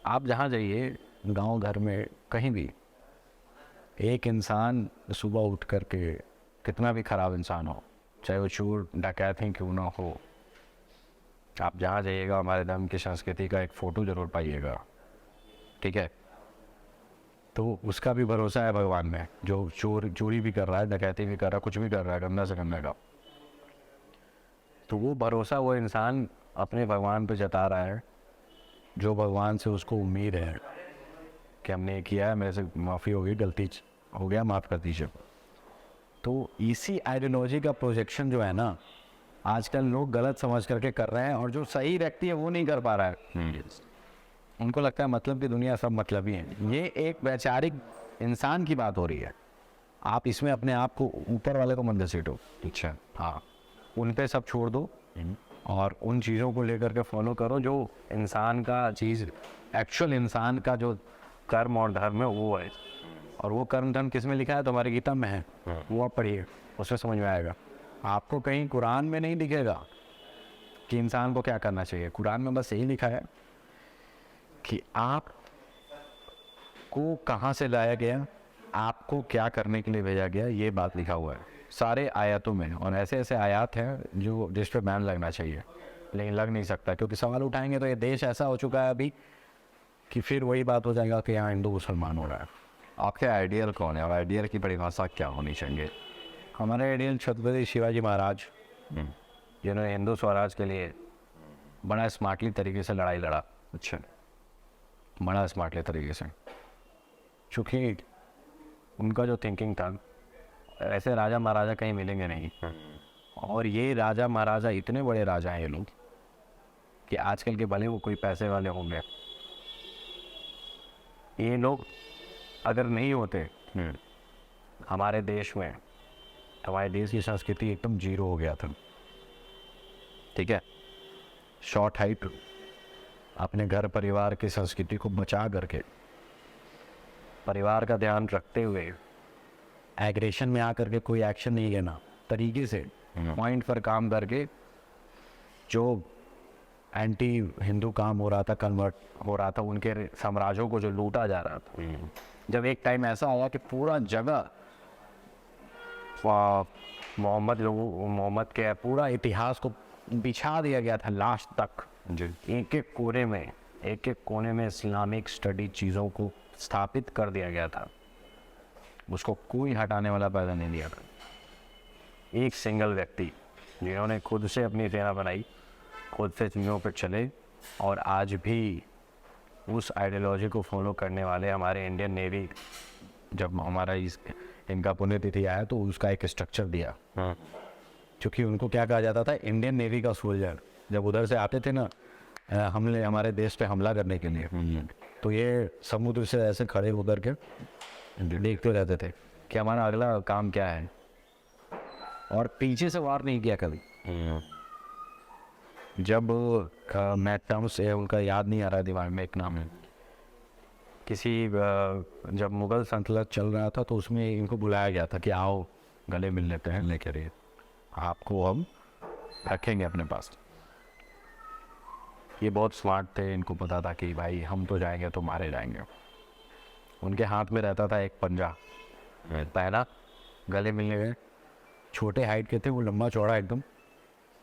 आप जहाँ जाइए, गांव घर में कहीं भी, एक इंसान सुबह उठ करके, कितना भी खराब इंसान हो, चाहे वो चोर डकैत ही क्यों ना हो, आप जहाँ जाइएगा हमारे धर्म की संस्कृति का एक फ़ोटो ज़रूर पाइएगा, ठीक है। तो उसका भी भरोसा है भगवान में, जो चोरी भी कर रहा है, डकैती भी कर रहा है, कुछ भी कर रहा है गंदा से गंदा का, तो वो भरोसा वो इंसान अपने भगवान पे जता रहा है, जो भगवान से उसको उम्मीद है कि हमने ये किया है, मेरे से माफ़ी हो गई, गलती हो गया, माफ़ कर दीजिए। तो इसी आइडियोलॉजी का प्रोजेक्शन जो है ना, आजकल लोग गलत समझ करके कर रहे हैं, और जो सही व्यक्ति है वो नहीं कर पा रहा है। उनको लगता है मतलब की दुनिया सब मतलब ही है। ये एक वैचारिक इंसान की बात हो रही है, आप इसमें अपने आप को ऊपर वाले को मत घसीटो। अच्छा। हाँ, उन पे सब छोड़ दो और उन चीज़ों को लेकर के फॉलो करो जो इंसान का चीज़, एक्चुअल इंसान का जो कर्म और धर्म है वो है। और वो कर्म धर्म किस में लिखा है? तुम्हारी गीता में है, वो आप पढ़िए, उसमें समझ में आएगा। आपको कहीं कुरान में नहीं दिखेगा कि इंसान को क्या करना चाहिए। कुरान में बस यही लिखा है कि आप को कहाँ से लाया गया, आपको क्या करने के लिए भेजा गया, ये बात लिखा हुआ है सारे आयतों में। और ऐसे ऐसे आयत हैं जो जिस पे बैन लगना चाहिए, लेकिन लग नहीं सकता, क्योंकि सवाल उठाएंगे तो ये देश ऐसा हो चुका है अभी कि फिर वही बात हो जाएगा कि यहाँ हिंदू मुसलमान हो रहा है। आपके आइडियल कौन है और आइडियल की परिभाषा क्या होनी चाहिए? हमारे आइडियल छत्रपति शिवाजी महाराज, जिन्होंने हिंदू स्वराज के लिए बड़ा स्मार्टली तरीके से लड़ाई लड़ा। अच्छा। बड़ा स्मार्टली तरीके से, चूँकि उनका जो थिंकिंग था, ऐसे राजा महाराजा कहीं मिलेंगे नहीं। और ये राजा महाराजा इतने बड़े राजा हैं ये लोग कि आजकल के भले वो कोई पैसे वाले होंगे, ये लोग अगर नहीं होते हमारे देश में, हमारे देश की संस्कृति एकदम जीरो हो गया था। ठीक है, शॉर्ट हाइट, अपने घर परिवार की संस्कृति को बचा करके, परिवार का ध्यान रखते हुए, एग्रेशन में आकर के कोई एक्शन नहीं लेना, तरीके से पॉइंट पर काम करके जो एंटी हिंदू काम हो रहा था, कन्वर्ट हो रहा था, उनके साम्राज्यों को जो लूटा जा रहा था। जब एक टाइम ऐसा आया कि पूरा जगह मोहम्मद के पूरा इतिहास को बिछा दिया गया था लास्ट तक। एक एक कोने में इस्लामिक स्टडी चीज़ों को स्थापित कर दिया गया था, उसको कोई हटाने वाला पैदा नहीं दिया था। एक सिंगल व्यक्ति जिन्होंने खुद से अपनी सेना बनाई, खुद से चीज़ों पर चले, और आज भी उस आइडियोलॉजी को फॉलो करने वाले हमारे इंडियन नेवी, जब हमारा इनका पुण्यतिथि आया तो उसका एक स्ट्रक्चर दिया। क्योंकि उनको क्या कहा जाता था, इंडियन नेवी का सोल्जर। जब उधर से आते थे ना हमारे देश पे हमला करने के लिए, तो ये समुद्र से ऐसे खड़े होकर के देखते रहते थे कि हमारा अगला काम क्या है, और पीछे से वार नहीं किया कभी। जब मैं टर्म्स है उनका याद नहीं आ रहा दिमाग में, एक नाम है किसी, जब मुग़ल सल्तनत चल रहा था तो उसमें इनको बुलाया गया था कि आओ गले मिल लेते हैं, लेके रहिए, आपको हम रखेंगे अपने पास। ये बहुत स्मार्ट थे, इनको पता था कि भाई हम तो जाएंगे तो मारे जाएंगे। उनके हाथ में रहता था एक पंजा, पहला गले मिलने गए, छोटे हाइट के थे वो, लंबा चौड़ा एकदम,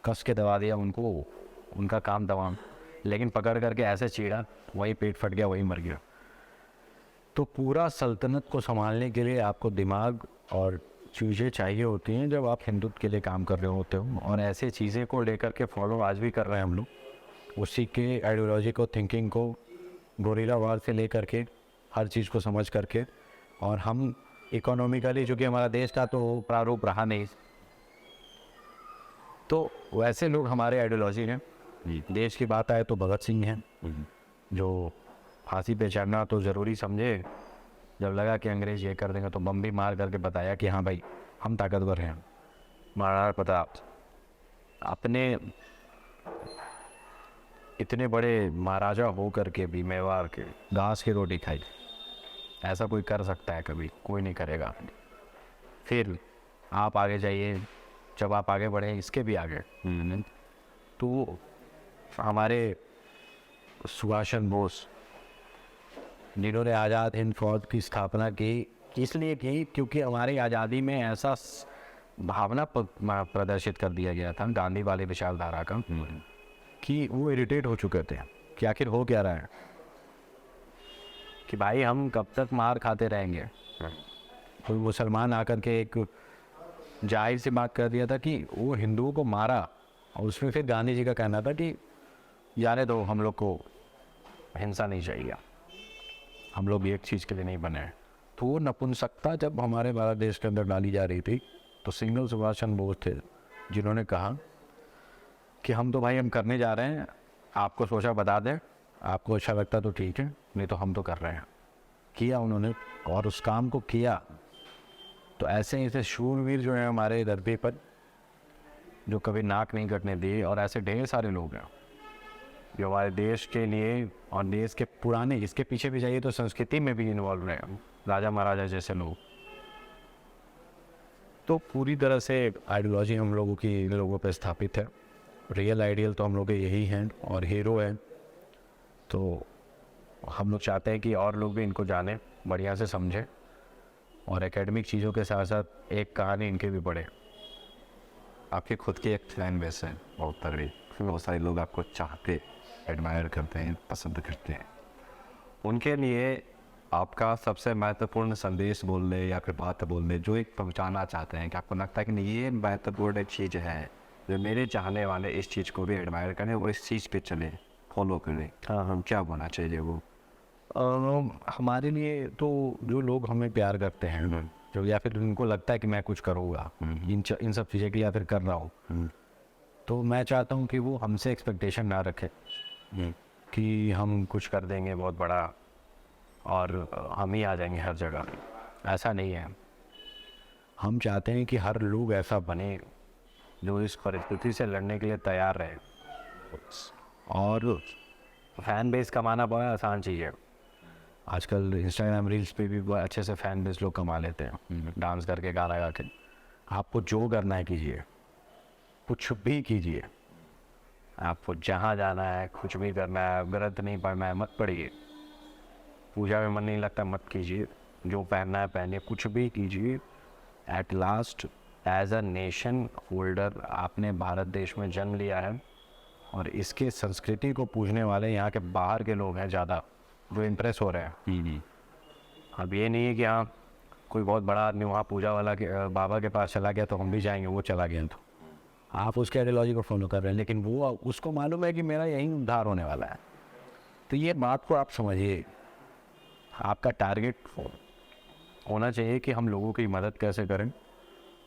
कस के दबा दिया उनको, उनका काम तमाम। लेकिन पकड़ करके ऐसे चीड़ा, वही पेट फट गया, वही मर गया। तो पूरा सल्तनत को संभालने के लिए आपको दिमाग और चीज़ें चाहिए होती हैं जब आप हिंदुत्व के लिए काम कर रहे होते हो। और ऐसे चीज़ें को लेकर के फॉलो आज भी कर रहे हैं हम लोग, उसी के आइडियोलॉजी को, थिंकिंग को, गोरिल्ला वार से लेकर के हर चीज़ को समझ करके। और हम इकोनॉमिकली, चूँकि हमारा देश का तो प्रारूप रहा नहीं, तो वैसे लोग हमारे आइडियोलॉजी हैं। देश की बात आए तो भगत सिंह हैं, जो फांसी पे चढ़ना तो ज़रूरी समझे, जब लगा कि अंग्रेज़ ये कर देंगे तो बम भी मार करके बताया कि हाँ भाई हम ताकतवर हैं। महाराणा प्रताप अपने इतने बड़े महाराजा हो करके भी मेवाड़ के घास की रोटी खाई। ऐसा कोई कर सकता है कभी? कोई नहीं करेगा। फिर आप आगे जाइए, जब आप आगे बढ़े इसके भी आगे, तो हमारे सुभाष चंद्र बोस, जिन्होंने आज़ाद हिंद फौज की स्थापना की, इसलिए की क्योंकि हमारी आज़ादी में ऐसा भावना प्रदर्शित कर दिया गया था गांधी वाली विचारधारा का कि वो इरिटेट हो चुके थे कि आखिर हो क्या रहा है, कि भाई हम कब तक मार खाते रहेंगे। कोई मुसलमान आकर के एक जाहिर सी बात कर दिया था कि वो हिंदुओं को मारा, और उसमें फिर गांधी जी का कहना था कि जाने दो, हम लोग को हिंसा नहीं चाहिए, हम लोग एक चीज़ के लिए नहीं बने हैं। तो वो नपुंसकता जब हमारे भारत देश के अंदर डाली जा रही थी, तो सिंगल सुभाष चंद्र बोस थे जिन्होंने कहा कि हम तो भाई हम करने जा रहे हैं, आपको सोचा बता दें, आपको अच्छा लगता तो ठीक है, नहीं तो हम तो कर रहे हैं। किया उन्होंने, और उस काम को किया। तो ऐसे ऐसे शूरवीर जो हैं हमारे धरती पर, जो कभी नाक नहीं कटने दिए, और ऐसे ढेर सारे लोग हैं जो हमारे देश के लिए और देश के पुराने, इसके पीछे भी जाइए तो संस्कृति में भी इन्वॉल्व रहे, राजा महाराजा जैसे लोग। तो पूरी तरह से आइडियोलॉजी हम लोगों की इन लोगों पर स्थापित है। रियल आइडियल तो हम लोग के यही हैं और हीरो हैं। तो हम लोग चाहते हैं कि और लोग भी इनको जानें, बढ़िया से समझें, और एकेडमिक चीज़ों के साथ साथ एक कहानी इनके भी पढ़े। आपकी खुद की एक फैन बेस है बहुत तगड़ी, बहुत सारे लोग आपको चाहते, एडमायर करते हैं, पसंद करते हैं। उनके लिए आपका सबसे महत्वपूर्ण संदेश बोल ले या फिर बात बोल ले जो एक पहुंचाना चाहते हैं, कि आपको लगता है कि नहीं ये महत्वपूर्ण चीज़ है जो मेरे चाहने वाले इस चीज़ को भी एडमायर करें और इस चीज़ पे चले, फॉलो करें, हाँ हम क्या बोलना चाहिए वो? हमारे लिए तो जो लोग हमें प्यार करते हैं, जो या फिर उनको लगता है कि मैं कुछ करूँगा इन सब चीज़ें के लिए, या फिर कर रहा हूँ, तो मैं चाहता हूँ कि वो हमसे एक्सपेक्टेशन ना रखें कि हम कुछ कर देंगे बहुत बड़ा और हम ही आ जाएंगे हर जगह। ऐसा नहीं है। हम चाहते हैं कि हर लोग ऐसा बने जो इस परिस्थिति से लड़ने के लिए तैयार रहे। और फैन बेस कमाना बहुत आसान चीज़ है। आजकल इंस्टाग्राम रील्स पे भी बहुत अच्छे से फैन बेस लोग कमा लेते हैं, डांस करके, गाना गा के। आपको जो करना है कीजिए, कुछ भी कीजिए, आपको जहाँ जाना है, कुछ भी करना है, व्रत नहीं पढ़ना है मत पढ़िए, पूजा में मन नहीं लगता मत कीजिए, जो पहनना है पहनिए, कुछ भी कीजिए। At last as a nation holder आपने भारत देश में जन्म लिया है, और इसके संस्कृति को पूजने वाले यहाँ के बाहर के लोग हैं ज़्यादा जो इम्प्रेस हो रहे हैं। अब ये नहीं है कि हाँ कोई बहुत बड़ा आदमी वहाँ पूजा वाला के बाबा के पास चला गया तो हम भी जाएंगे, वो चला गया तो आप उसके आइडियोलॉजी को फॉलो कर रहे हैं, लेकिन वो उसको मालूम है कि मेरा यही उद्धार होने वाला है। तो ये बात को आप समझिए। आपका टारगेट होना चाहिए कि हम लोगों की मदद कैसे करें।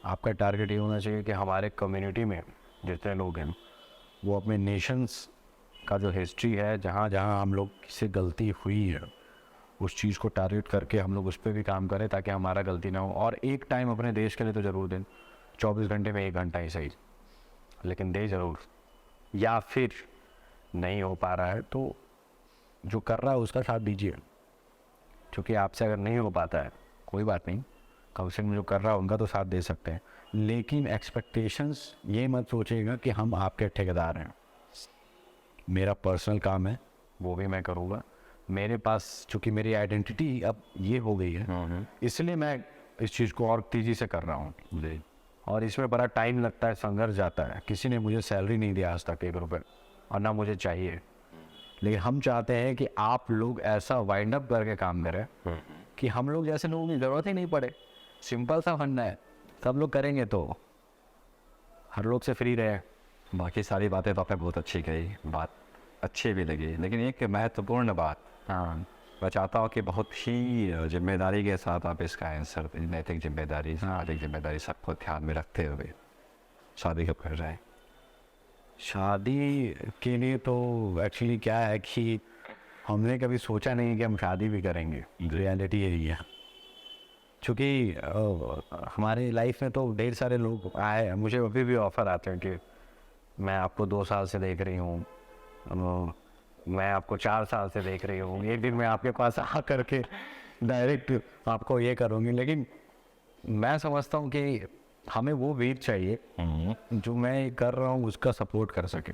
आपका टारगेट ये होना चाहिए कि हमारे कम्युनिटी में जितने लोग हैं वो अपने नेशंस का जो हिस्ट्री है, जहाँ जहाँ हम लोग से गलती हुई है, उस चीज़ को टारगेट करके हम लोग उस पर भी काम करें ताकि हमारा गलती ना हो। और एक टाइम अपने देश के लिए तो ज़रूर दें, 24 घंटे में 1 घंटा ही सही, लेकिन दे ज़रूर। या फिर नहीं हो पा रहा है तो जो कर रहा है उसका साथ दीजिए, क्योंकि आपसे अगर नहीं हो पाता है कोई बात नहीं, कम से कम जो कर रहा है उनका तो साथ दे सकते हैं। लेकिन एक्सपेक्टेशंस ये मत सोचिएगा कि हम आपके ठेकेदार हैं। मेरा पर्सनल काम है वो भी मैं करूँगा। मेरे पास चूँकि मेरी आइडेंटिटी अब ये हो गई है, इसलिए मैं इस चीज़ को और तेज़ी से कर रहा हूँ। और इसमें बड़ा टाइम लगता है, संघर्ष जाता है। किसी ने मुझे सैलरी नहीं दिया आज तक 1 रुपये, और ना मुझे चाहिए। लेकिन हम चाहते हैं कि आप लोग ऐसा वाइंड अप करके काम करें कि हम लोग जैसे लोगों की ज़रूरत ही नहीं पड़े। सिंपल सा फंडा है, सब लोग करेंगे तो हर लोग से फ्री रहे। बाकी सारी बातें तो आपने बहुत अच्छी कही, बात अच्छी भी लगी, लेकिन एक महत्वपूर्ण बात, हाँ मैं चाहता हूँ कि बहुत ही जिम्मेदारी के साथ आप इसका आंसर, नैतिक जिम्मेदारी, सामाजिक जिम्मेदारी सबको ध्यान में रखते हुए शादी कब कर रहे हैं? शादी के लिए तो एक्चुअली क्या है कि हमने कभी सोचा नहीं कि हम शादी भी करेंगे। रियलिटी यही है, क्योंकि हमारे लाइफ में तो ढेर सारे लोग आए, मुझे अभी भी ऑफ़र आते हैं कि मैं आपको 2 साल से देख रही हूँ, मैं आपको 4 साल से देख रही हूँ, एक दिन मैं आपके पास आ करके डायरेक्ट आपको ये करूँगी। लेकिन मैं समझता हूँ कि हमें वो वीर चाहिए जो मैं कर रहा हूँ उसका सपोर्ट कर सके।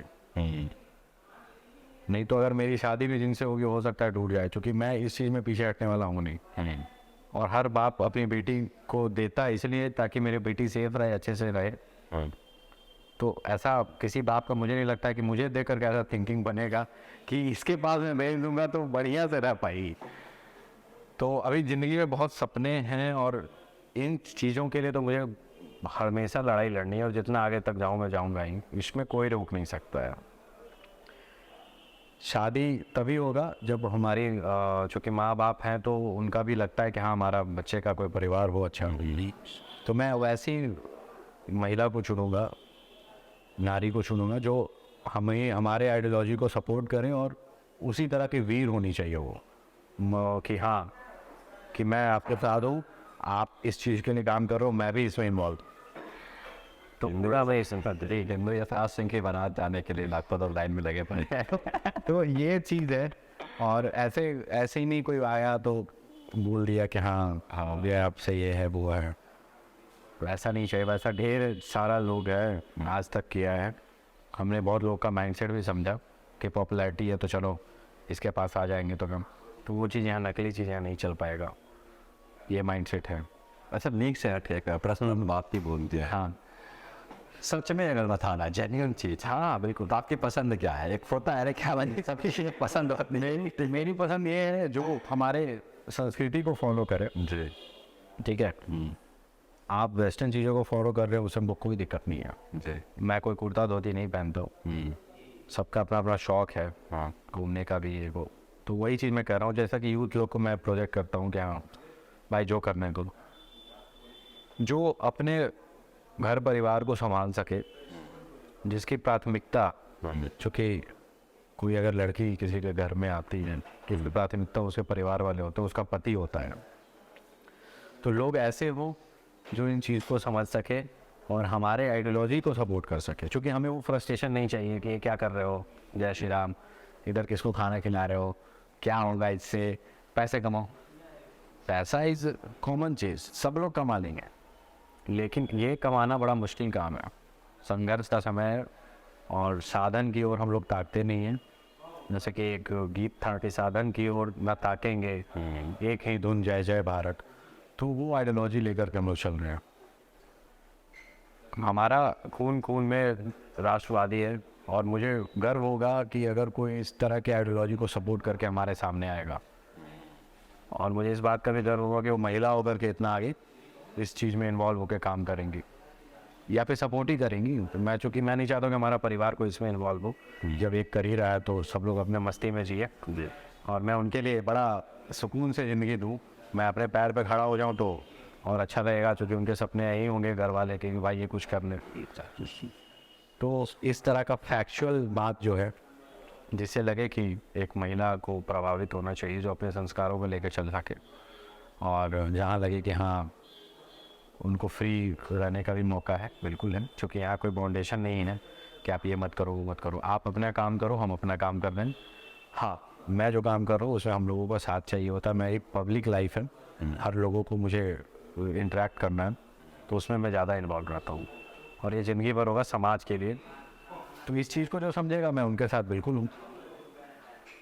नहीं तो अगर मेरी शादी भी जिनसे होगी हो सकता है टूट जाए, क्योंकि मैं इस चीज़ में पीछे हटने वाला हूँ नहीं। और हर बाप अपनी बेटी को देता है इसलिए ताकि मेरी बेटी सेफ रहे, अच्छे से रहे। तो ऐसा किसी बाप का मुझे नहीं लगता है कि मुझे देख कर ऐसा थिंकिंग बनेगा कि इसके पास मैं भेज दूंगा तो बढ़िया से रह पाएगी। तो अभी ज़िंदगी में बहुत सपने हैं और इन चीज़ों के लिए तो मुझे हमेशा लड़ाई लड़नी है, और जितना आगे तक जाऊँ मैं जाऊँगा ही, इसमें कोई रोक नहीं सकता है। शादी तभी होगा जब हमारी चूँकि माँ बाप हैं तो उनका भी लगता है कि हाँ हमारा बच्चे का कोई परिवार हो अच्छा। तो मैं वैसी महिला को चुनूँगा, नारी को चुनूँगा जो हमें हमारे आइडियोलॉजी को सपोर्ट करें, और उसी तरह के वीर होनी चाहिए वो कि हाँ कि मैं आपके साथ हूँ, आप इस चीज़ के लिए काम कर रहे हो, मैं भी इसमें इन्वॉल्व। तो पूरा वही सिंपैथी हिंदू यशराज सिंह की बारात जाने के लिए लाखपत और लाइन में लगे पड़े। तो ये चीज़ है। और ऐसे ही नहीं कोई आया तो बोल दिया कि हाँ ये आपसे ये है वो है, वैसा नहीं चाहिए। वैसा ढेर सारा लोग है आज तक किया है। हमने बहुत लोगों का माइंडसेट भी समझा कि पॉपुलैरिटी है तो चलो इसके पास आ जाएंगे तो कम, तो वो चीज़ यहाँ नकली चीज़ यहाँ नहीं चल पाएगा, ये माइंडसेट है। अच्छा लीक से हट के पर्सनल बात की बोल दिया। हाँ सच में अगर बताना जेन्युइन चीज़, हाँ बिल्कुल, तो आपकी पसंद क्या है? एक होता है क्या बनी सबकी चीज़ें पसंद होती है। मेरी पसंद ये है जो हमारे संस्कृति को फॉलो करे। जी ठीक है, आप वेस्टर्न चीज़ों को फॉलो कर रहे हो उसमें कोई दिक्कत नहीं है। जी मैं कोई कुर्ता धोती नहीं पहनता हूँ, सबका अपना अपना शौक़ है हाँ घूमने का भी, ये वो। तो वही चीज़ मैं कह रहा हूँ, जैसा कि यूथ लोग को मैं प्रोजेक्ट करता हूँ कि हाँ भाई जो करने को, जो अपने घर परिवार को संभाल सके, जिसकी प्राथमिकता, चूँकि कोई अगर लड़की किसी के घर में आती है तो उसकी प्राथमिकता उसके परिवार वाले होते हैं, उसका पति होता है। तो लोग ऐसे हो जो इन चीज़ को समझ सके और हमारे आइडियोलॉजी को सपोर्ट कर सके, क्योंकि हमें वो फ्रस्ट्रेशन नहीं चाहिए कि ये क्या कर रहे हो, जय श्री राम, इधर किसको खाना खिला रहे हो, क्या होगा इससे, पैसे कमाओ। पैसा इज़ कॉमन चीज़, सब लोग कमा लेंगे, लेकिन ये कमाना बड़ा मुश्किल काम है। संघर्ष का समय है और साधन की ओर हम लोग ताकते नहीं हैं। जैसे कि एक गीत था कि साधन की ओर न ताकेंगे, एक ही धुन जय जय भारत। तो वो आइडियोलॉजी लेकर के हम लोग चल रहे हैं। हमारा खून खून में राष्ट्रवादी है और मुझे गर्व होगा कि अगर कोई इस तरह के आइडियोलॉजी को सपोर्ट करके हमारे सामने आएगा, और मुझे इस बात का भी गर्व होगा कि वो महिला होकर के इतना आगे इस चीज़ में इन्वॉल्व होकर काम करेंगी या फिर सपोर्ट ही करेंगी। तो मैं चूँकि मैं नहीं चाहता कि हमारा परिवार को इसमें इन्वॉल्व हो, जब एक कर ही रहा है तो सब लोग अपने मस्ती में जिए, और मैं उनके लिए बड़ा सुकून से ज़िंदगी दूँ, मैं अपने पैर पे खड़ा हो जाऊँ तो और अच्छा रहेगा, क्योंकि उनके सपने यही होंगे घर वाले के कि भाई ये कुछ करने। तो इस तरह का फैक्चुअल बात जो है जिससे लगे कि एक महिला को प्रभावित होना चाहिए, जो अपने संस्कारों को लेकर चल सके, और जहाँ लगे कि हाँ उनको फ्री रहने का भी मौका है, बिल्कुल है। क्योंकि यहाँ कोई बाउंडेशन नहीं है कि आप ये मत करो वो मत करो, आप अपना काम करो, हम अपना काम कर रहे हैं। हाँ मैं जो काम कर रहा हूँ उसमें हम लोगों का साथ चाहिए होता है। मेरी पब्लिक लाइफ है, हर लोगों को मुझे इंटरेक्ट करना है, तो उसमें मैं ज़्यादा इन्वॉल्व रहता हूँ, और ये ज़िंदगी भर होगा समाज के लिए। तो इस चीज़ को जो समझेगा मैं उनके साथ बिल्कुल हूँ।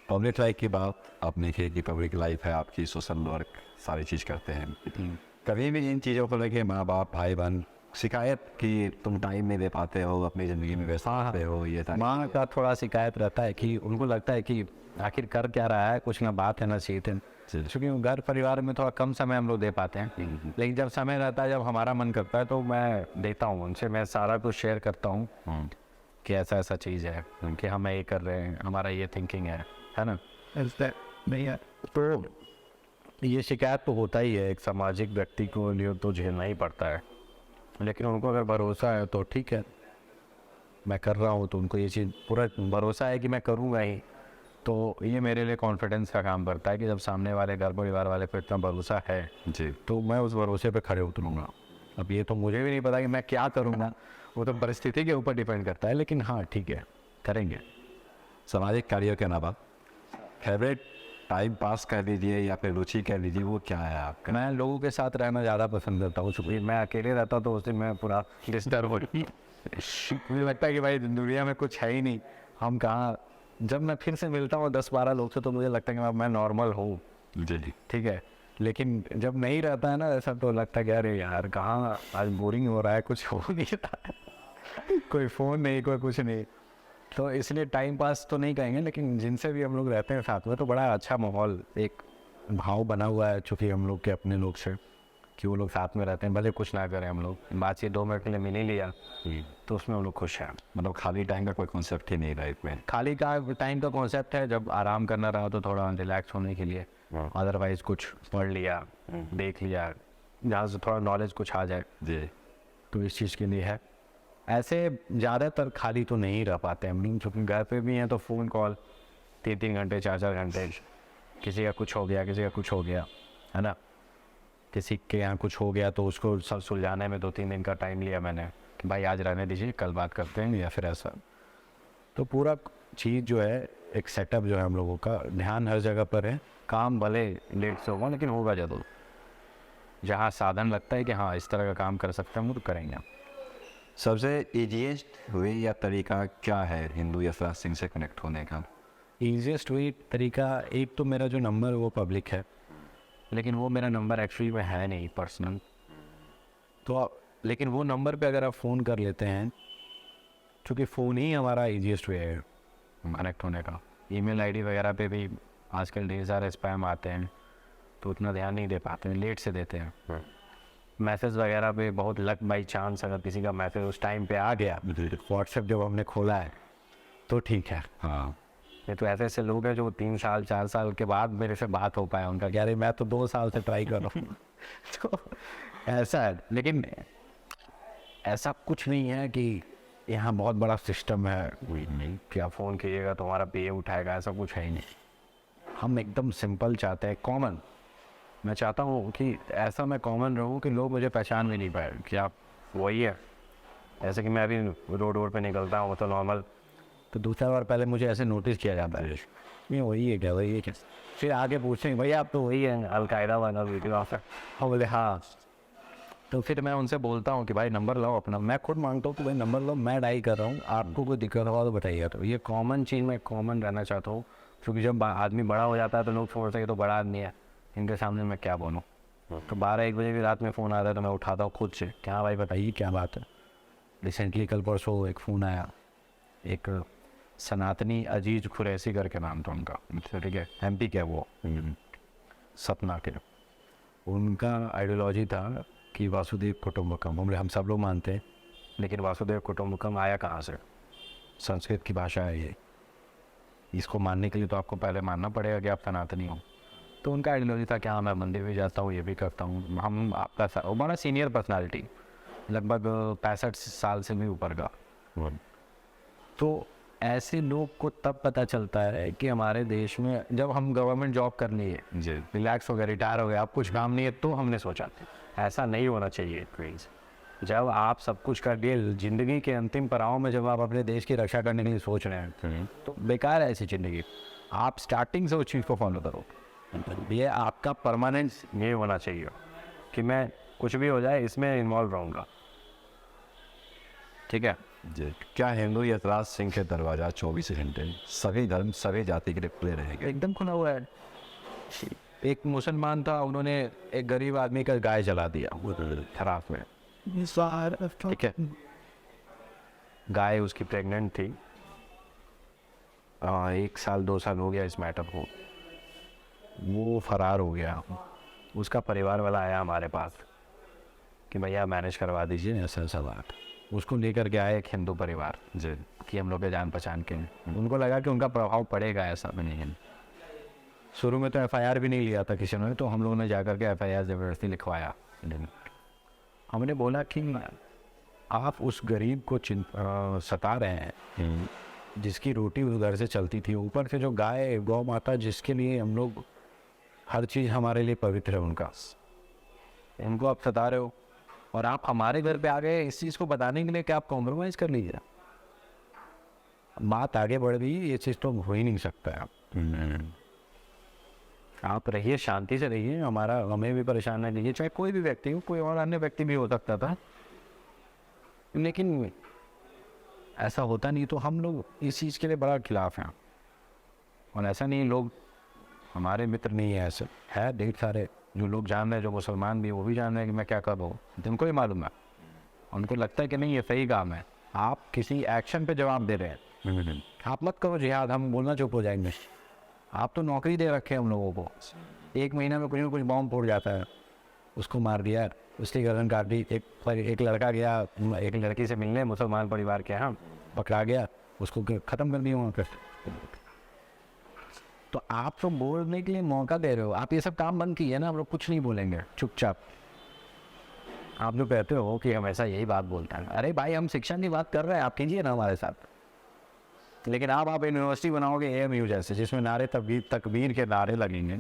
पब्लिक लाइफ की बात आपने की कि पब्लिक लाइफ है आपकी, सोशल वर्क सारी चीज़ करते हैं। कभी भी इन चीज़ों को लेके माँ बाप भाई बहन शिकायत कि तुम टाइम नहीं दे पाते हो, अपनी ज़िंदगी में व्यस्त रहते हो, ये था? माँ का थोड़ा शिकायत रहता है कि उनको लगता है कि आखिर कर क्या रहा है, कुछ ना बात है ना सीट है। क्योंकि घर परिवार में थोड़ा कम समय हम लोग दे पाते हैं, लेकिन जब समय रहता है, जब हमारा मन करता है तो मैं देता हूँ उनसे, मैं सारा कुछ शेयर करता हूँ कि ऐसा ऐसा चीज़ है कि हम ये कर रहे हैं, हमारा ये थिंकिंग है ना। नहीं है तो ये शिकायत तो होता ही है, एक सामाजिक व्यक्ति को लिए तो झेलना ही पड़ता है। लेकिन उनको अगर भरोसा है तो ठीक है, मैं कर रहा हूँ तो उनको ये चीज़ पूरा भरोसा है कि मैं करूँगा ही, तो ये मेरे लिए कॉन्फिडेंस का काम करता है कि जब सामने वाले घर परिवार वाले को इतना भरोसा है जी, तो मैं उस भरोसे पे खड़े उतरूँगा। अब ये तो मुझे भी नहीं पता कि मैं क्या करूँगा, वो तो परिस्थिति के ऊपर डिपेंड करता है, लेकिन हाँ ठीक है करेंगे। सामाजिक कार्यों के अलावा फेवरेट टाइम पास कर लीजिए या फिर रुचि कह लीजिए, वो क्या है आपका? मैं लोगों के साथ रहना ज़्यादा पसंद करता हूँ, चूँकि मैं अकेले रहता तो उस दिन मैं पूरा डिस्टर्ब हो मुझे लगता है कि भाई दुनिया में कुछ है ही नहीं, हम कहाँ जब मैं फिर से मिलता हूँ 10-12 लोग से तो मुझे लगता है कि मैं नॉर्मल हूँ, जी जी ठीक है। लेकिन जब नहीं रहता है ना ऐसा तो लगता है कि अरे यार कहाँ आज बोरिंग हो रहा है, कुछ हो नहीं रहा है कोई फ़ोन नहीं, कोई कुछ नहीं। तो इसलिए टाइम पास तो नहीं कहेंगे, लेकिन जिनसे भी हम लोग रहते हैं साथ में तो बड़ा अच्छा माहौल, एक भाव बना हुआ है चूँकि हम लोग के अपने लोग से, कि वो लोग साथ में रहते हैं, भले कुछ ना करें हम लोग, बातचीत 2 मिनट के लिए मिल ही लिया तो उसमें हम लोग खुश हैं। मतलब खाली टाइम का कोई कॉन्सेप्ट ही नहीं लाइफ में। खाली का टाइम का कॉन्सेप्ट है, जब आराम करना रहा तो थोड़ा रिलैक्स होने के लिए, अदरवाइज कुछ पढ़ लिया, देख लिया, जहाँ से थोड़ा नॉलेज कुछ आ जाए, जी तो इस चीज़ के लिए है। ऐसे ज़्यादातर खाली तो नहीं रह पाते हम लोग, क्योंकि घर पे भी हैं तो फ़ोन कॉल 3-3 घंटे 4-4 घंटे, किसी का कुछ हो गया, किसी का कुछ हो गया, है ना। किसी के यहाँ कुछ हो गया तो उसको सब सुलझाने में 2-3 दिन का टाइम लिया मैंने कि भाई आज रहने दीजिए, कल बात करते हैं, या फिर ऐसा। तो पूरा चीज़ जो है, एक सेटअप जो है हम लोगों का, ध्यान हर जगह पर है। काम भले लेट से होगा लेकिन होगा ज़रूर, जहाँ साधन लगता है कि हाँ इस तरह का काम कर सकते हैं हम तो करेंगे। सबसे ईजीएस्ट वे या तरीका क्या है हिंदू यशराज सिंह से कनेक्ट होने का? ईजीएस्ट वे तरीका, एक तो मेरा जो नंबर है वो पब्लिक है, लेकिन वो मेरा नंबर एक्चुअली में है नहीं पर्सनल, तो लेकिन वो नंबर पे अगर आप फ़ोन कर लेते हैं, क्योंकि फ़ोन ही हमारा ईजीएस्ट वे है कनेक्ट होने का। ईमेल आईडी वगैरह पे भी आजकल ढेर सारे स्पैम आते हैं तो उतना ध्यान नहीं दे पाते हैं, लेट से देते हैं। मैसेज वगैरह पे बहुत लक बाई चांस अगर किसी का मैसेज उस टाइम पे आ गया, व्हाट्सएप जब हमने खोला है तो ठीक है। हाँ नहीं तो ऐसे ऐसे लोग हैं जो 3 साल 4 साल के बाद मेरे से बात हो पाया उनका, क्या अरे मैं तो 2 साल से ट्राई कर रहा हूँ तो ऐसा है। लेकिन ऐसा कुछ नहीं है कि यहाँ बहुत बड़ा सिस्टम है कि आप फ़ोन कीजिएगा तो हमारा पे उठाएगा, ऐसा कुछ है ही नहीं। हम एकदम सिंपल चाहते हैं, कॉमन। मैं चाहता हूँ कि ऐसा मैं कॉमन रहूँ कि लोग मुझे पहचान भी नहीं पाए कि आप वही है। ऐसे कि मैं अभी रोड पे निकलता हूँ तो नॉर्मल, तो दूसरा बार पहले मुझे ऐसे नोटिस किया जाता है, ये वही है क्या, वही है क्या, फिर आगे पूछते हैं भैया आप तो वही है अलकायदा वाला वीडियो ऑफर, हाँ बोले हाँ। तो फिर मैं उनसे बोलता हूँ कि भाई नंबर लो अपना, मैं खुद मांगता हूँ कि भाई नंबर लो, मैं डायल कर रहा हूँ, आपको कोई दिक्कत होगा तो बताइए। तो ये कॉमन चीज़ मैं कॉमन रहना चाहता हूँ, क्योंकि जब आदमी बड़ा हो जाता है तो लोग सोचते हैं ये तो बड़ा आदमी है, इनके सामने मैं क्या बोलूँ। तो 12-1 बजे भी रात में फ़ोन आता है तो मैं उठाता हूँ खुद से, क्या भाई बताइए क्या बात है। रिसेंटली कल परसों एक फ़ोन आया, एक सनातनी अजीज खुरैसी करके नाम था उनका, ठीक है, MP के वो सतना के। उनका आइडियोलॉजी था कि वासुदेव कुटुंबकम, हम सब लोग मानते हैं, लेकिन वासुदेव कुटुंबकम आया कहाँ से? संस्कृत की भाषा है ये, इसको मानने के लिए तो आपको पहले मानना पड़ेगा कि आप सनातनी हो। तो उनका आइडियोलॉजी था कि हाँ मैं मंदिर भी जाता हूँ, ये भी करता हूँ, हम आपका हमारा सीनियर पर्सनालिटी, लगभग 65 साल से भी ऊपर का। तो ऐसे लोग को तब पता चलता है कि हमारे देश में जब हम गवर्नमेंट जॉब कर लिए, जी रिलैक्स हो गए, रिटायर हो गए, आप कुछ काम नहीं है, तो हमने सोचा ऐसा नहीं होना चाहिए प्लीज़। जब आप सब कुछ कर लिए, ज़िंदगी के अंतिम पड़ाव में जब आप अपने देश की रक्षा करने के लिए सोच रहे हैं तो बेकार है ऐसी ज़िंदगी। आप स्टार्टिंग से उस चीज़ को फॉलो करो, ये आपका परमानेंस ये होना चाहिए कि मैं कुछ भी हो जाए इसमें इन्वॉल्व रहूँगा, ठीक है। जी। क्या हिंदू यशराज सिंह के दरवाज़ा 24 घंटे सभी धर्म सभी जाति के लिए खुले रहेंगे? एकदम खुला हुआ है। एक मुसलमान था, उन्होंने एक गरीब आदमी का गाय जला दिया खराब में, ठीक है। गाय उसकी प्रेग्नेंट थी, 1 साल 2 साल हो गया इस मैटर को, वो फरार हो गया। उसका परिवार वाला आया हमारे पास कि भैया मैनेज करवा दीजिए ऐसा ऐसा बात। उसको लेकर के आए एक हिंदू परिवार जी कि हम लोग के जान पहचान के हैं। उनको लगा कि उनका प्रभाव पड़ेगा, ऐसा भी नहीं है। शुरू में तो FIR भी नहीं लिया था किसी ने, तो हम लोगों ने जाकर के FIR ज़बरदस्ती लिखवाया। हमने बोला कि आप उस गरीब को सता रहे हैं जिसकी रोटी उस घर से चलती थी, ऊपर से जो गाय गौ माता जिसके लिए हम लोग हर चीज़ हमारे लिए पवित्र है उनका, उनको आप सता रहे हो, और आप हमारे घर पे आ गए इस चीज़ को बताने के लिए कि आप कॉम्प्रोमाइज़ कर लीजिए। बात आगे बढ़ गई, ये चीज़ तो हो ही नहीं सकता है। आप रहिए, शांति से रहिए, हमें भी परेशान नहीं लीजिए, चाहे कोई भी व्यक्ति हो, कोई और अन्य व्यक्ति भी हो सकता था, लेकिन ऐसा होता नहीं। तो हम लोग इस चीज़ के लिए बड़ा खिलाफ हैं और ऐसा नहीं लोग हमारे मित्र नहीं है, ऐसे है ढेर सारे जो लोग जान रहे हैं, जो मुसलमान भी हैं, वो भी जान रहे हैं कि मैं क्या कर रहा हूँ, जिनको ही मालूम है, उनको लगता है कि नहीं ये सही काम है। आप किसी एक्शन पे जवाब दे रहे हैं, आप मत करो जिहाद, हम बोलना चुप हो जाएंगे। आप तो नौकरी दे रखे हैं हम लोगों को, 1 महीने में कुछ ना कुछ बॉम्ब फोड़ जाता है, उसको मार दिया, उसकी गर्दन काट दी। एक लड़का गया एक लड़की से मिलने मुसलमान परिवार के यहाँ, पकड़ा गया, उसको ख़त्म कर दिया वहाँ पर। तो आप तो बोलने के लिए मौका दे रहे हो, आप ये सब काम बंद किए ना, हम लोग कुछ नहीं बोलेंगे चुपचाप। आप जो कहते हो कि हमेशा यही बात बोलते हैं, अरे भाई हम शिक्षा की बात कर रहे हैं, आप कीजिए ना हमारे साथ। लेकिन आप यूनिवर्सिटी बनाओगे AMU जैसे, जिसमें नारे तकबीर के नारे लगेंगे,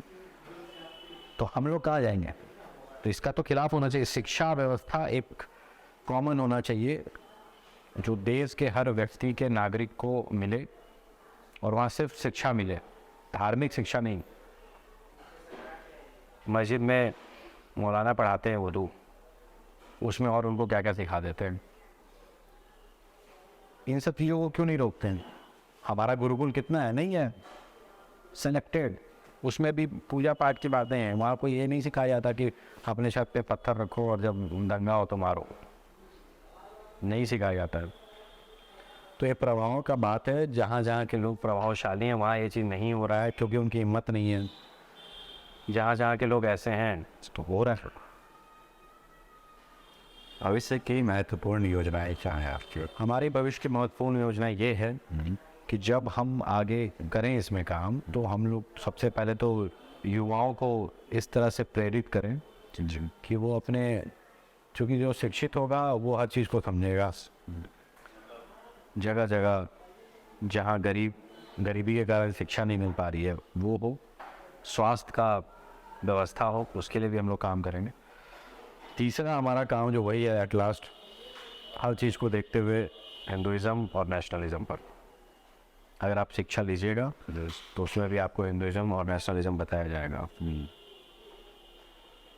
तो हम लोग कहाँ जाएंगे? तो इसका तो खिलाफ होना चाहिए। शिक्षा व्यवस्था एक कॉमन होना चाहिए जो देश के हर व्यक्ति के नागरिक को मिले, और वहाँ सिर्फ शिक्षा मिले, धार्मिक शिक्षा नहीं। मस्जिद में मौलाना पढ़ाते हैं उर्दू, उसमें और उनको क्या क्या सिखा देते हैं। इन सब चीज़ों को क्यों नहीं रोकते हैं? हमारा गुरुकुल कितना है, नहीं है सेलेक्टेड, उसमें भी पूजा पाठ की बातें हैं। वहाँ कोई ये नहीं सिखाया जाता कि अपने छत पे पत्थर रखो और जब दंगा हो तो मारो, नहीं सिखाया जाता है। तो ये प्रभाव का बात है, जहाँ जहाँ के लोग प्रभावशाली हैं वहाँ ये चीज़ नहीं हो रहा है, क्योंकि उनकी हिम्मत नहीं है। जहाँ जहाँ के लोग ऐसे हैं तो हो रहा है। भविष्य की महत्वपूर्ण योजनाएं क्या हैं आपकी? हमारी भविष्य की महत्वपूर्ण योजना ये है कि जब हम आगे करें इसमें काम, तो हम लोग सबसे पहले तो युवाओं को इस तरह से प्रेरित करें कि वो अपने, चूँकि जो शिक्षित होगा वो हर चीज़ को समझेगा। जगह जगह जहाँ गरीबी के कारण शिक्षा नहीं मिल पा रही है वो हो, स्वास्थ्य का व्यवस्था हो, उसके लिए भी हम लोग काम करेंगे। तीसरा हमारा काम जो वही है, एट लास्ट हर चीज़ को देखते हुए हिंदुइज़्म और नेशनलिज़्म पर, अगर आप शिक्षा लीजिएगा तो उसमें भी आपको हिंदुइज़्म और नेशनलिज़्म बताया जाएगा।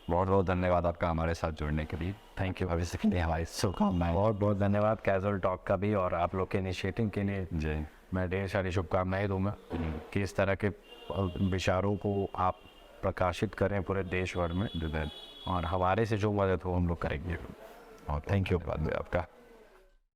बहुत बहुत धन्यवाद आपका हमारे साथ जुड़ने के लिए। Thank you. भविष्य के लिए हमारी शुभकामनाएं। बहुत बहुत धन्यवाद कैजुअल टॉक का भी, और आप लोग के इनिशिएटिव के लिए जी, मैं ढेर सारी शुभकामनाएं दूंगा कि इस तरह के विचारों को आप प्रकाशित करें पूरे देश भर में, और हमारे से जो मदद हो हम लोग करेंगे। और थैंक यू आपका।